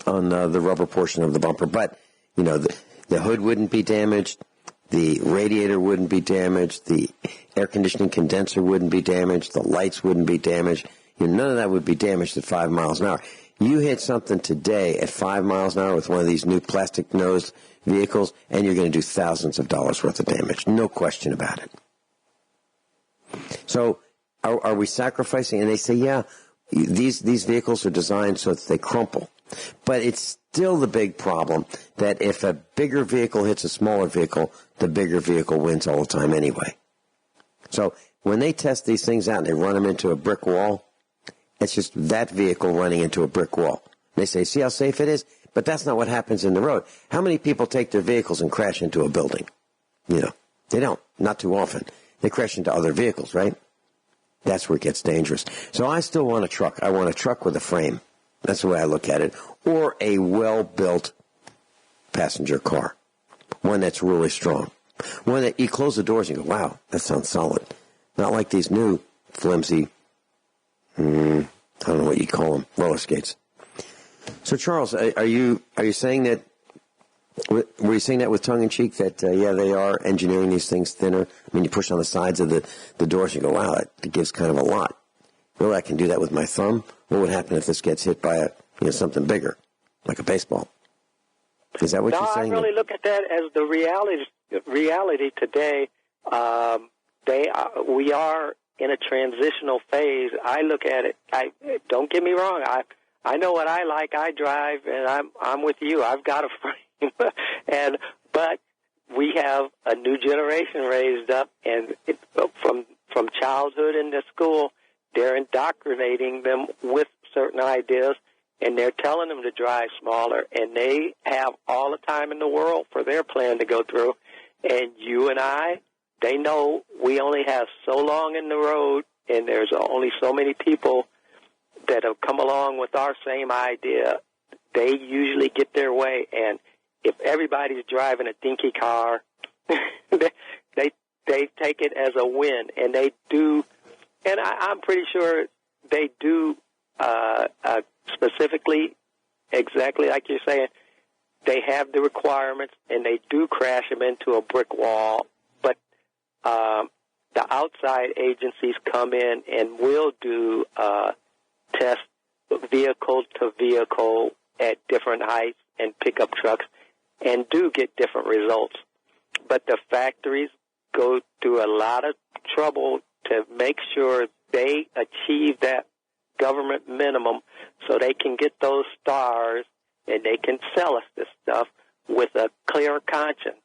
on the rubber portion of the bumper, but, the hood wouldn't be damaged, the radiator wouldn't be damaged, the air conditioning condenser wouldn't be damaged, the lights wouldn't be damaged. None of that would be damaged at 5 miles an hour. You hit something today at 5 miles an hour with one of these new plastic-nosed vehicles, and you're going to do thousands of dollars worth of damage. No question about it. So are we sacrificing? And they say, yeah, these vehicles are designed so that they crumple. But it's still the big problem that if a bigger vehicle hits a smaller vehicle, the bigger vehicle wins all the time anyway. So when they test these things out and they run them into a brick wall, it's just that vehicle running into a brick wall. They say, see how safe it is? But that's not what happens in the road. How many people take their vehicles and crash into a building? You know, they don't. Not too often. They crash into other vehicles, right? That's where it gets dangerous. So I still want a truck. I want a truck with a frame. That's the way I look at it. Or a well-built passenger car. One that's really strong. One that you close the doors and you go, wow, that sounds solid. Not like these new flimsy, I don't know what you call them, roller skates. So, Charles, are you saying that, were you saying that with tongue-in-cheek, that, yeah, they are engineering these things thinner? I mean, you push on the sides of the doors and you go, wow, that gives kind of a lot. Well, I can do that with my thumb. What would happen if this gets hit by something bigger, like a baseball? Is that what you're saying? No, I really look at that as the reality today. We are in a transitional phase. I look at it. Don't get me wrong. I know what I like. I drive, and I'm with you. I've got a frame, but we have a new generation raised up, and from childhood into school, they're indoctrinating them with certain ideas, and they're telling them to drive smaller, and they have all the time in the world for their plan to go through. And you and I, they know we only have so long in the road, and there's only so many people that have come along with our same idea. They usually get their way, and if everybody's driving a dinky car, they take it as a win, and they do. And I'm pretty sure they do specifically, exactly like you're saying. They have the requirements, and they do crash them into a brick wall. But the outside agencies come in and will do tests vehicle to vehicle at different heights and pickup trucks and do get different results. But the factories go through a lot of trouble to make sure they achieve that government minimum so they can get those stars and they can sell us this stuff with a clear conscience.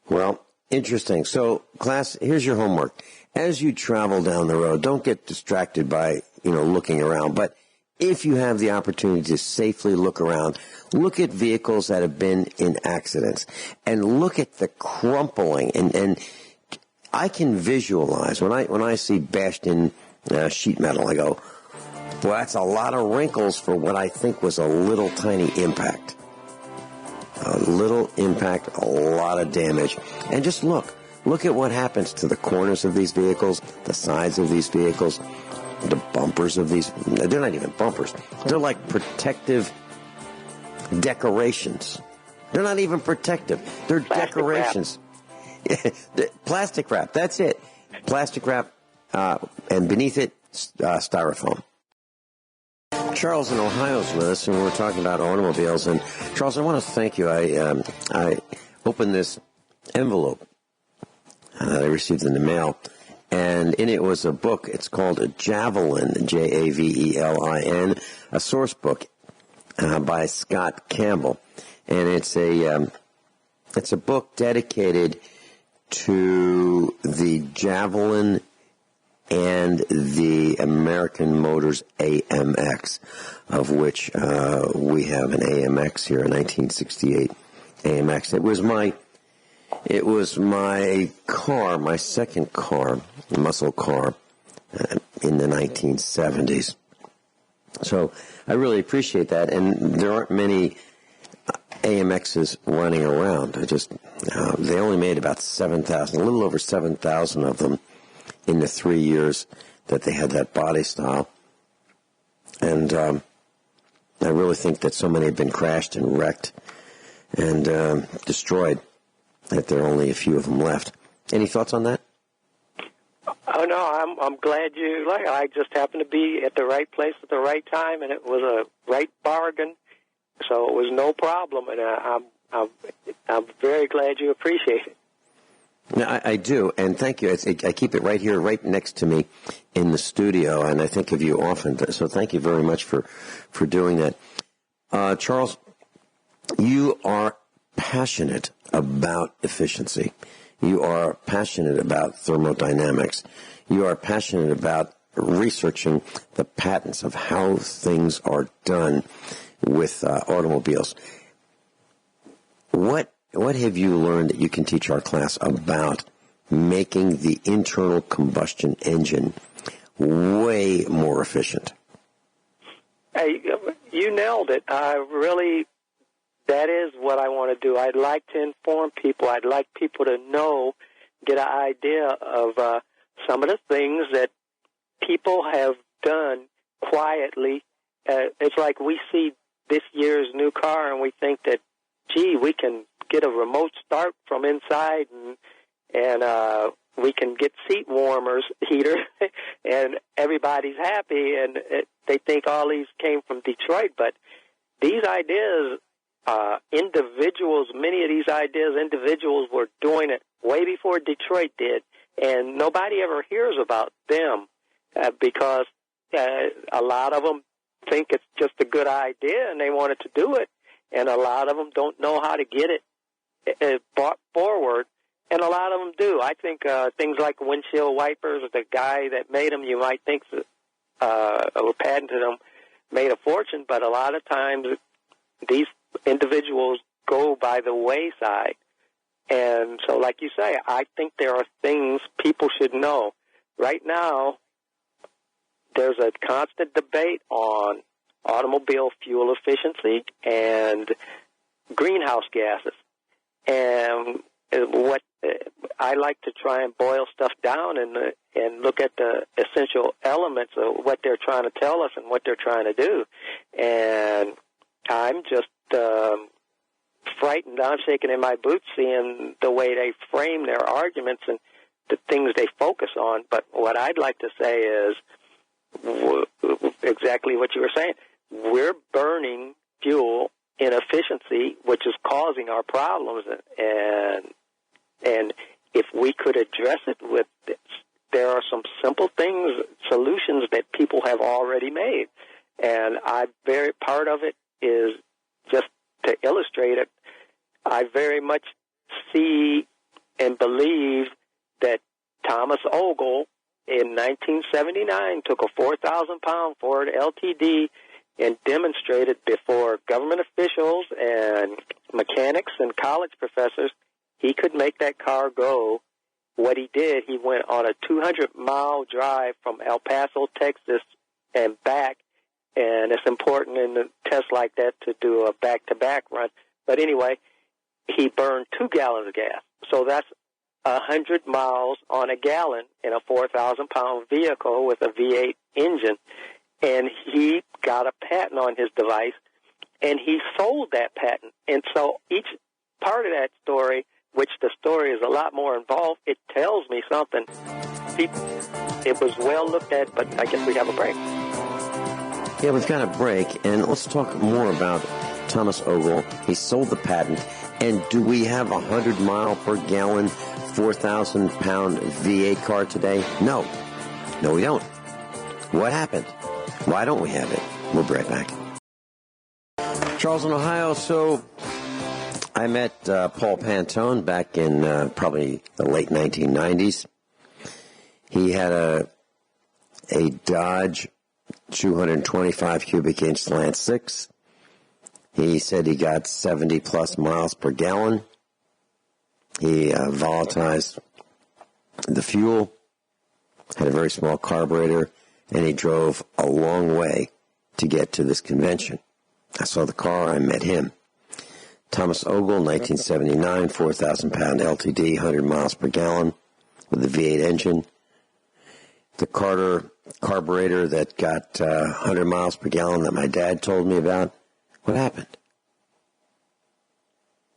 Well, interesting. So, class, here's your homework. As you travel down the road, don't get distracted by, looking around. But if you have the opportunity to safely look around, look at vehicles that have been in accidents and look at the crumpling. And I can visualize when I see bashed in sheet metal, I go, well, that's a lot of wrinkles for what I think was a little tiny impact. A little impact, a lot of damage. And just look at what happens to the corners of these vehicles, the sides of these vehicles, the bumpers of these. They're not even bumpers. They're like protective decorations. They're not even protective. They're decorations. Plastic wrap, that's it. Plastic wrap, and beneath it, styrofoam. Charles in Ohio is with us, and we're talking about automobiles. And Charles, I want to thank you. I opened this envelope that I received in the mail, and in it was a book. It's called a Javelin, Javelin, a source book by Scott Campbell, and it's a book dedicated to the Javelin and the American Motors AMX, of which we have an AMX here, a 1968 AMX. It was my car, my second car, muscle car, in the 1970s. So I really appreciate that, and there aren't many AMXs running around. They only made about 7,000, a little over 7,000 of them in the 3 years that they had that body style. And I really think that so many have been crashed and wrecked and destroyed that there are only a few of them left. Any thoughts on that? Oh, no, I'm glad you like it. I just happened to be at the right place at the right time, and it was a right bargain, so it was no problem, and I'm very glad you appreciate it. No, I do, and thank you. I keep it right here, right next to me in the studio, and I think of you often. So thank you very much for doing that. Charles, you are passionate about efficiency. You are passionate about thermodynamics. You are passionate about researching the patents of how things are done with automobiles. What have you learned that you can teach our class about making the internal combustion engine way more efficient? Hey, you nailed it. That is what I want to do. I'd like to inform people. I'd like people to know, get an idea of some of the things that people have done quietly. It's like we see this year's new car and we think that, gee, we can get a remote start from inside and we can get seat warmers, heater, and everybody's happy, and they think all these came from Detroit. But these ideas, many of these ideas, individuals were doing it way before Detroit did, and nobody ever hears about them because a lot of them think it's just a good idea and they wanted to do it, and a lot of them don't know how to get it brought forward, and a lot of them do. I think things like windshield wipers, the guy that made them, you might think or patented them, made a fortune, but a lot of times these individuals go by the wayside. And so, like you say, I think there are things people should know. Right now, there's a constant debate on automobile fuel efficiency and greenhouse gases. And what I like to try and boil stuff down and look at the essential elements of what they're trying to tell us and what they're trying to do. And I'm just frightened. I'm shaking in my boots seeing the way they frame their arguments and the things they focus on. But what I'd like to say is exactly what you were saying. We're burning fuel inefficiency, which is causing our problems. And if we could address it with this, there are some simple things, solutions that people have already made. And part of it is just to illustrate it. I very much see and believe that Thomas Ogle in 1979 took a 4,000-pound Ford LTD and demonstrated before government officials and mechanics and college professors he could make that car go. What he did, he went on a 200-mile drive from El Paso, Texas, and back. And it's important in a test like that to do a back-to-back run. But anyway, he burned 2 gallons of gas. So that's 100 miles on a gallon in a 4,000-pound vehicle with a V8 engine. And he got a patent on his device, and he sold that patent. And so each part of that story, which the story is a lot more involved, it tells me something. It was well looked at, but I guess we have a break. Yeah, we've got a break, and let's talk more about Thomas Ogle. He sold the patent, and do we have a 100-mile-per-gallon, 4,000-pound V8 car today? No. No, we don't. What happened? Why don't we have it? We'll be right back. Charles in Ohio. So I met Paul Pantone back in probably the late 1990s. He had a Dodge 225 cubic inch Slant 6. He said he got 70-plus miles per gallon. He volatilized the fuel, had a very small carburetor, and he drove a long way to get to this convention. I saw the car. I met him. Thomas Ogle, 1979, 4,000-pound LTD, 100 miles per gallon with a V8 engine. The carburetor that got 100 miles per gallon that my dad told me about. What happened?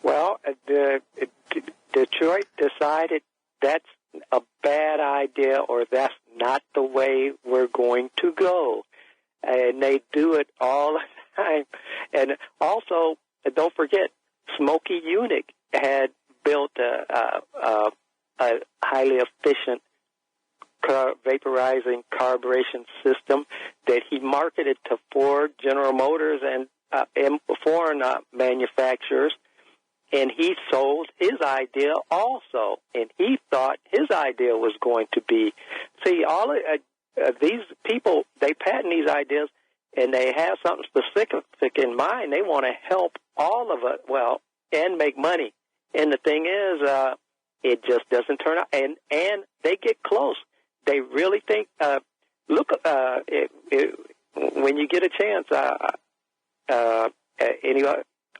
Well, Detroit decided that's a bad idea, or that's not the way we're going to go. And they do it all the time. And also, don't forget, Smokey Unick had built a highly efficient vaporizing carburation system that he marketed to Ford, General Motors, and foreign manufacturers. And he sold his idea also, and he thought his idea was going to be. See, all these people, they patent these ideas, and they have something specific in mind. They want to help all of it, and make money. And the thing is, it just doesn't turn out. And they get close. They really think, when you get a chance,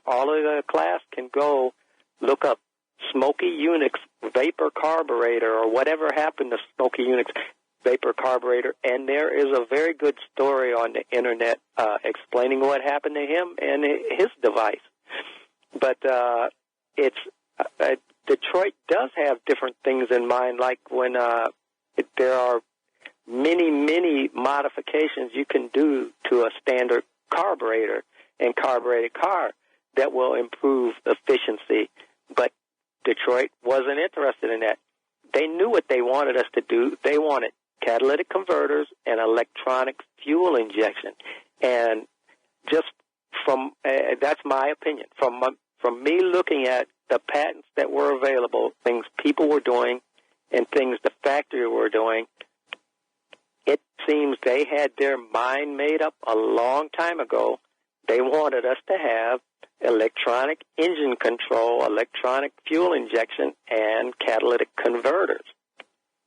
all of the class can go look up Smoky Unix vapor carburetor or whatever happened to Smoky Unix vapor carburetor, and there is a very good story on the Internet explaining what happened to him and his device. But Detroit does have different things in mind, like when there are many modifications you can do to a standard carburetor and carbureted car that will improve efficiency. But Detroit wasn't interested in that. They knew what they wanted us to do. They wanted catalytic converters and electronic fuel injection. And just from that's my opinion. From me looking at the patents that were available, things people were doing, and things the factory were doing, it seems they had their mind made up a long time ago. They wanted us to have electronic engine control, electronic fuel injection, and catalytic converters.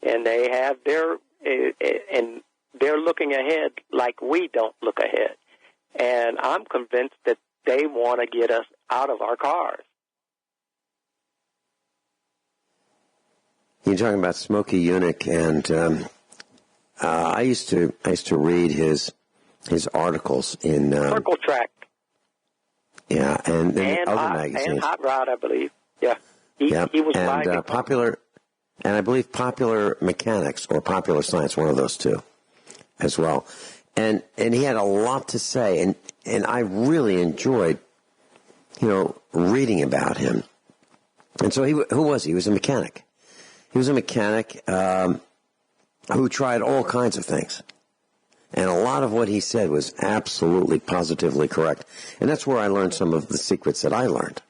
And they have and they're looking ahead like we don't look ahead. And I'm convinced that they want to get us out of our cars. You're talking about Smoky Unix, and I used to read his articles in Circle Track. Yeah, and other magazines. And Hot Rod, I believe. Yeah. He was and Popular, and I believe Popular Mechanics or Popular Science, one of those two, as well. And he had a lot to say, and I really enjoyed, reading about him. And so who was he? He was a mechanic. He was a mechanic who tried all kinds of things. And a lot of what he said was absolutely, positively correct. And that's where I learned some of the secrets that I learned,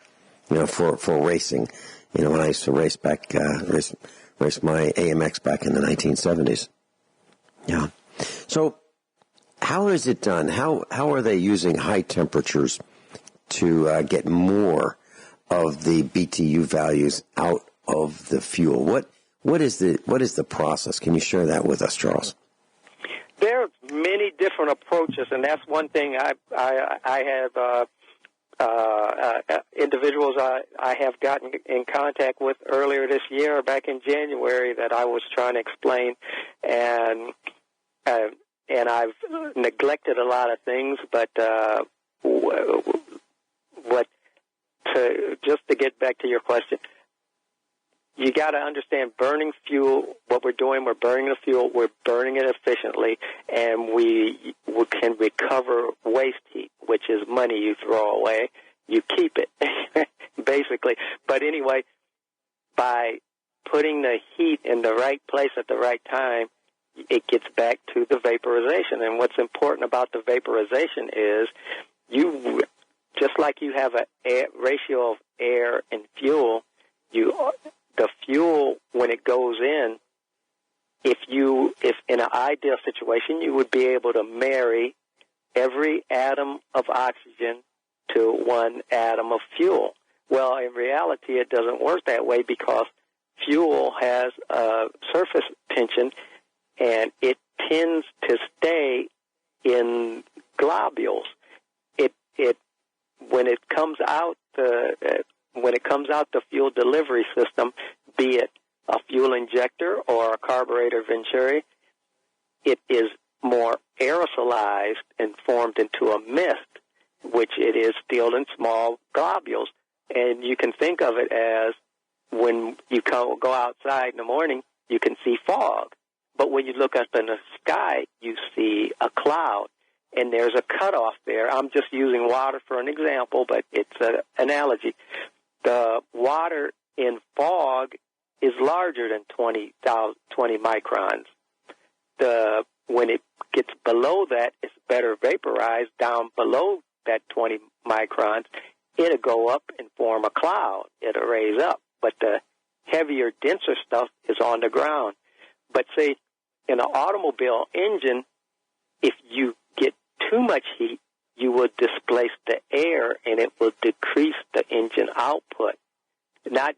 for racing. When I used to race race my AMX back in the 1970s. Yeah. So how is it done? How are they using high temperatures to get more of the BTU values out of the fuel? What is the process? Can you share that with us, Charles? There are many different approaches, and that's one thing I have individuals I have gotten in contact with earlier this year, back in January, that I was trying to explain, and I've neglected a lot of things, but just to get back to your question, you got to understand burning fuel, what we're doing, we're burning the fuel, we're burning it efficiently, and we can recover waste heat, which is money you throw away. You keep it, basically. But anyway, by putting the heat in the right place at the right time, it gets back to the vaporization. And what's important about the vaporization is just like you have a ratio of air and fuel, the fuel, when it goes in, if in an ideal situation, you would be able to marry every atom of oxygen to one atom of fuel. Well, in reality, it doesn't work that way because fuel has a surface tension, and it tends to stay in globules. When it comes out the fuel delivery system, be it a fuel injector or a carburetor venturi, it is more aerosolized and formed into a mist, which it is still in small globules. And you can think of it as when you go outside in the morning, you can see fog. But when you look up in the sky, you see a cloud. And there's a cutoff there. I'm just using water for an example, but it's an analogy. The water in fog is larger than 20 microns. When it gets below that, it's better vaporized. Down below that 20 microns, it'll go up and form a cloud. It'll raise up. But the heavier, denser stuff is on the ground. But say, in an automobile engine, if you get too much heat, you will displace the air, and it will decrease the engine output. Not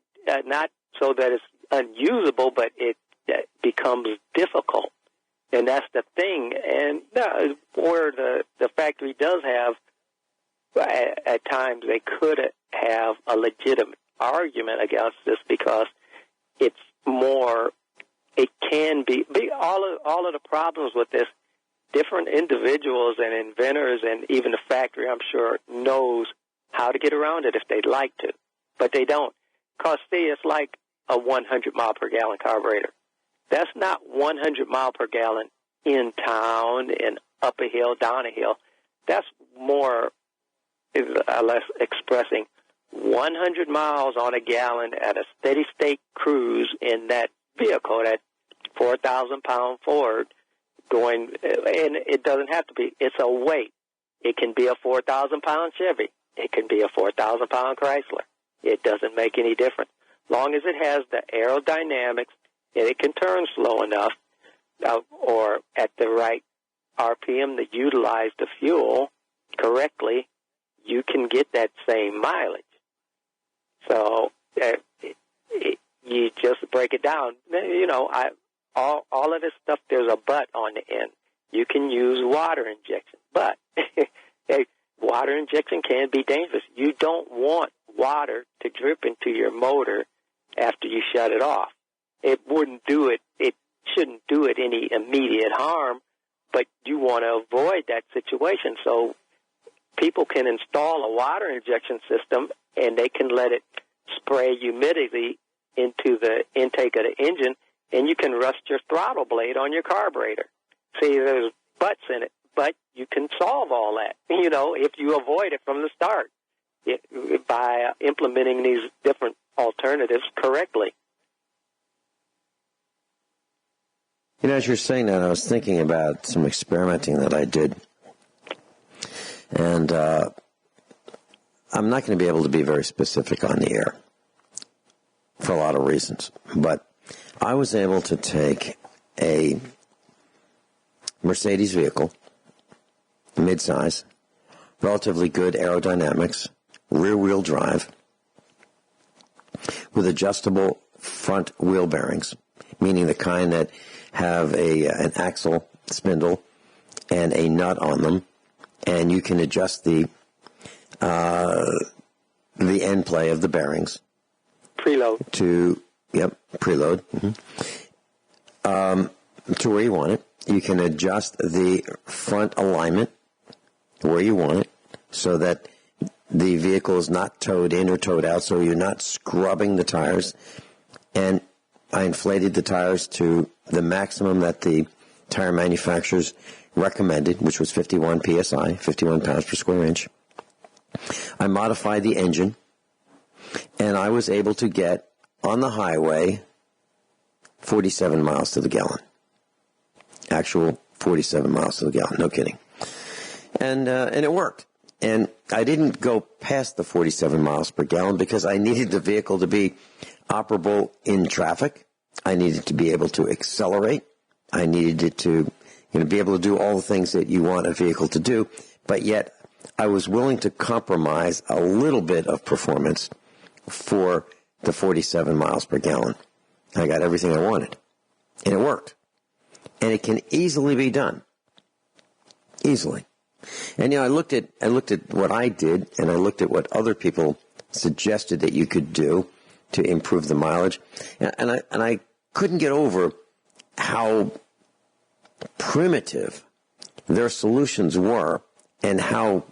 so that it's unusable, but it becomes difficult. And that's the thing. And where the factory does have, at times, they could have a legitimate argument against this because it's more, it can be all of the problems with this. Different individuals and inventors and even the factory, I'm sure, knows how to get around it if they'd like to. But they don't. Because, see, it's like a 100-mile-per-gallon carburetor. That's not 100 mile per gallon in town and up a hill, down a hill. That's more or less expressing 100 miles on a gallon at a steady-state cruise in that vehicle, that 4,000-pound Ford, going, and it doesn't have to be. It's a weight. It can be a 4,000-pound Chevy. It can be a 4,000-pound Chrysler. It doesn't make any difference. Long as it has the aerodynamics and it can turn slow enough or at the right RPM to utilize the fuel correctly, you can get that same mileage. So you just break it down. You know, all of this stuff, there's a but on the end. You can use water injection, but water injection can be dangerous. You don't want water to drip into your motor after you shut it off. It wouldn't do it. It shouldn't do it any immediate harm, but you want to avoid that situation. So people can install a water injection system, and they can let it spray humidity into the intake of the engine, and you can rust your throttle blade on your carburetor. See, there's buts in it, but you can solve all that, you know, if you avoid it from the start by implementing these different alternatives correctly. You know, as you're saying that, I was thinking about some experimenting that I did. And I'm not going to be able to be very specific on the air for a lot of reasons. But I was able to take a Mercedes vehicle, midsize, relatively good aerodynamics, rear-wheel drive, with adjustable front wheel bearings, meaning the kind that have an axle spindle and a nut on them, and you can adjust the end play of the bearings. Preload. Preload. Mm-hmm. To where you want it. You can adjust the front alignment where you want it so that the vehicle is not towed in or towed out, so you're not scrubbing the tires. And I inflated the tires to the maximum that the tire manufacturers recommended, which was 51 PSI, 51 pounds per square inch. I modified the engine, and I was able to get on the highway 47 miles to the gallon. Actual 47 miles to the gallon, no kidding. And it worked. And I didn't go past the 47 miles per gallon because I needed the vehicle to be operable in traffic. I needed to be able to accelerate. I needed it to be able to do all the things that you want a vehicle to do. But yet I was willing to compromise a little bit of performance for the 47 miles per gallon. I got everything I wanted. And it worked. And it can easily be done. Easily. And, I looked at what I did, and I looked at what other people suggested that you could do to improve the mileage. And I couldn't get over how primitive their solutions were and how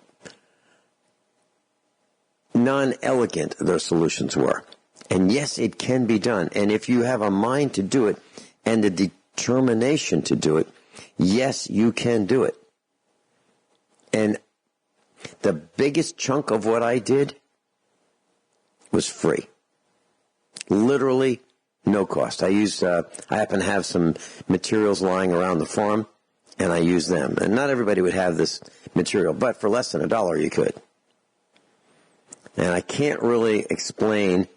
non-elegant their solutions were. And yes, it can be done. And if you have a mind to do it and the determination to do it, yes, you can do it. And the biggest chunk of what I did was free. Literally no cost. I happen to have some materials lying around the farm, and I use them. And not everybody would have this material, but for less than $1 you could. And I can't really explain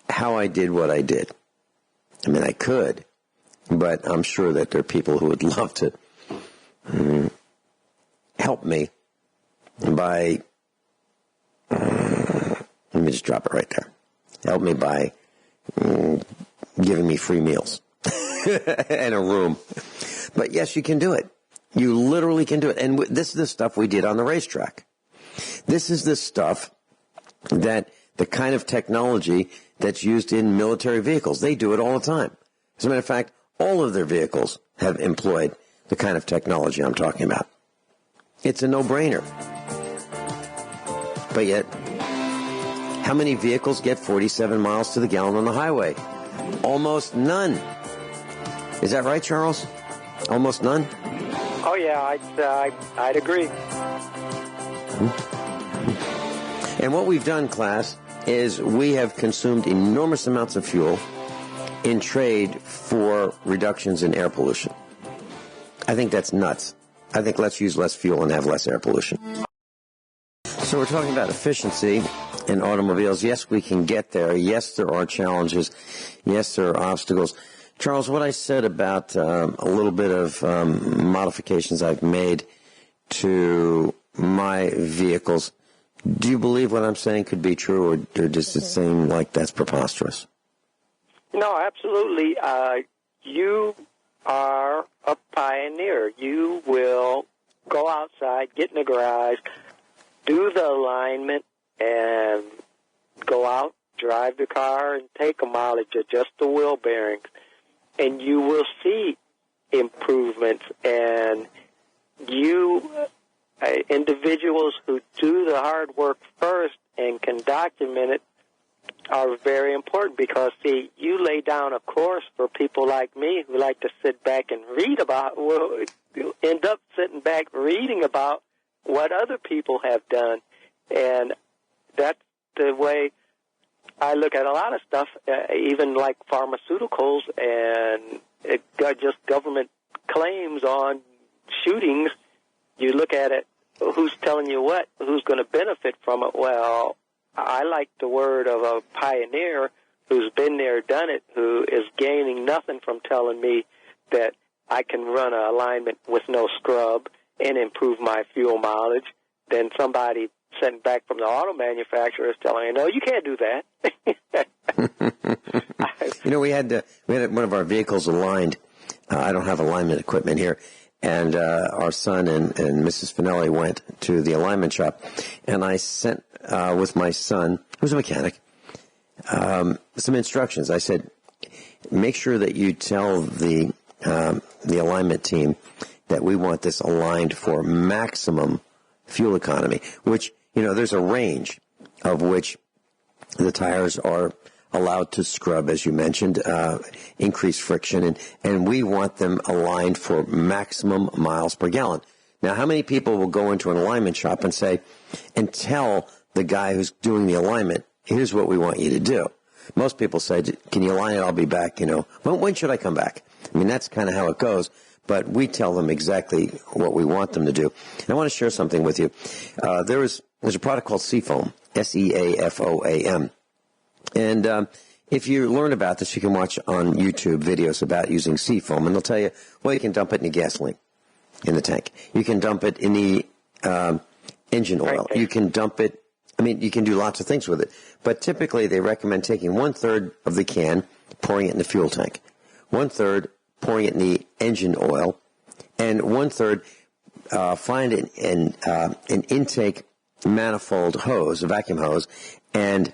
how I did what I did. I mean, I could, but I'm sure that there are people who would love to help me by, let me just drop it right there. Help me by giving me free meals and a room. But yes, you can do it. You literally can do it. And this is the stuff we did on the racetrack. This is the stuff that the kind of technology that's used in military vehicles. They do it all the time. As a matter of fact, all of their vehicles have employed the kind of technology I'm talking about. It's a no-brainer. But yet, how many vehicles get 47 miles to the gallon on the highway? Almost none. Is that right, Charles? Almost none? Oh, yeah, I'd agree. And what we've done, class, is we have consumed enormous amounts of fuel in trade for reductions in air pollution. I think that's nuts. I think let's use less fuel and have less air pollution. So we're talking about efficiency in automobiles. Yes, we can get there. Yes, there are challenges. Yes, there are obstacles. Charles, what I said about a little bit of modifications I've made to my vehicles, do you believe what I'm saying could be true, or does it seem like that's preposterous? No, absolutely. You are a pioneer. You will go outside, get in the garage, do the alignment, and go out, drive the car, and take a mileage, adjust the wheel bearings, and you will see improvements. And you, individuals who do the hard work first and can document it, are very important because, see, you lay down a course for people like me who like to sit back and read about, well, you end up sitting back reading about what other people have done. And that's the way I look at a lot of stuff, even like pharmaceuticals and just government claims on shootings. You look at it, who's telling you what, who's going to benefit from it? Well, I like the word of a pioneer who's been there, done it, who is gaining nothing from telling me that I can run an alignment with no scrub and improve my fuel mileage than somebody sent back from the auto manufacturer is telling me, no, you can't do that. You know, we had one of our vehicles aligned. I don't have alignment equipment here. And our son and Mrs. Finelli went to the alignment shop, and I sent with my son, who's a mechanic, some instructions. I said, make sure that you tell the alignment team that we want this aligned for maximum fuel economy, which, you know, there's a range of which the tires are allowed to scrub, as you mentioned, increase friction, and we want them aligned for maximum miles per gallon. Now, how many people will go into an alignment shop and say, and tell the guy who's doing the alignment, here's what we want you to do? Most people say, can you align it? I'll be back, you know. When should I come back? I mean, that's kind of how it goes, but we tell them exactly what we want them to do. And I want to share something with you. There's a product called Seafoam, SEAFOAM. And if you learn about this, you can watch on YouTube videos about using Seafoam, and they'll tell you, well, you can dump it in the gasoline in the tank. You can dump it in the engine oil. You can dump it, I mean, you can do lots of things with it. But typically they recommend taking 1/3 of the can, pouring it in the fuel tank, 1/3 pouring it in the engine oil, and 1/3 find an intake manifold hose, a vacuum hose, and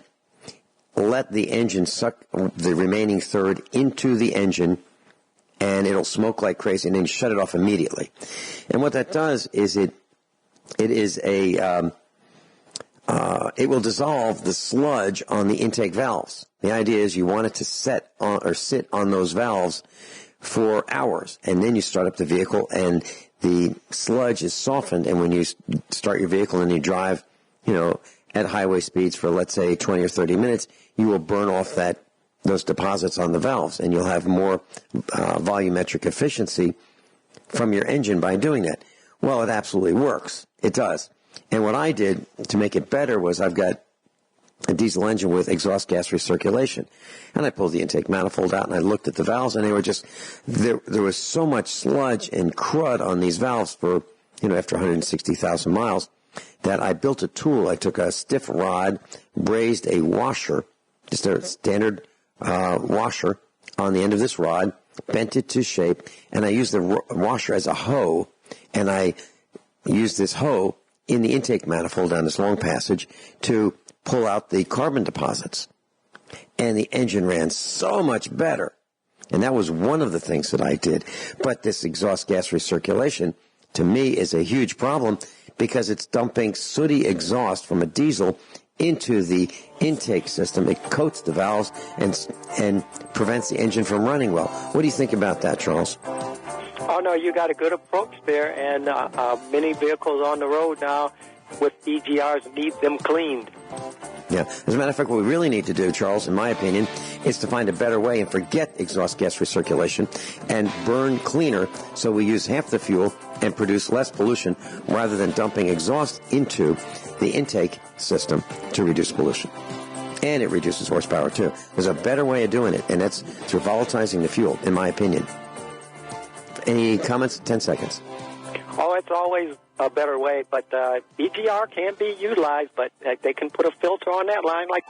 let the engine suck the remaining third into the engine, and it'll smoke like crazy, and then shut it off immediately. And what that does is it will dissolve the sludge on the intake valves. The idea is you want it to sit on those valves for hours, and then you start up the vehicle, and the sludge is softened, and when you start your vehicle and you drive, you know, at highway speeds for, let's say, 20 or 30 minutes, you will burn off that those deposits on the valves, and you'll have more volumetric efficiency from your engine by doing that. Well, it absolutely works. It does. And what I did to make it better was I've got a diesel engine with exhaust gas recirculation. And I pulled the intake manifold out, and I looked at the valves, and they were just, there was so much sludge and crud on these valves for, after 160,000 miles, that I built a tool. I took a stiff rod, brazed a washer, just a standard washer on the end of this rod, bent it to shape, and I used the washer as a hoe, and I used this hoe in the intake manifold down this long passage to pull out the carbon deposits. And the engine ran so much better. And that was one of the things that I did. But this exhaust gas recirculation, to me, is a huge problem because it's dumping sooty exhaust from a diesel into the intake system. It coats the valves and prevents the engine from running well. What do you think about that, Charles? Oh, no, you got a good approach there, and many vehicles on the road now with EGRs need them cleaned. Yeah. As a matter of fact, what we really need to do, Charles, in my opinion, is to find a better way and forget exhaust gas recirculation and burn cleaner so we use half the fuel and produce less pollution rather than dumping exhaust into the intake system to reduce pollution. And it reduces horsepower, too. There's a better way of doing it, and that's through volatilizing the fuel, in my opinion. Any comments? 10 seconds. Oh, it's always a better way, but EGR can be utilized, but they can put a filter on that line like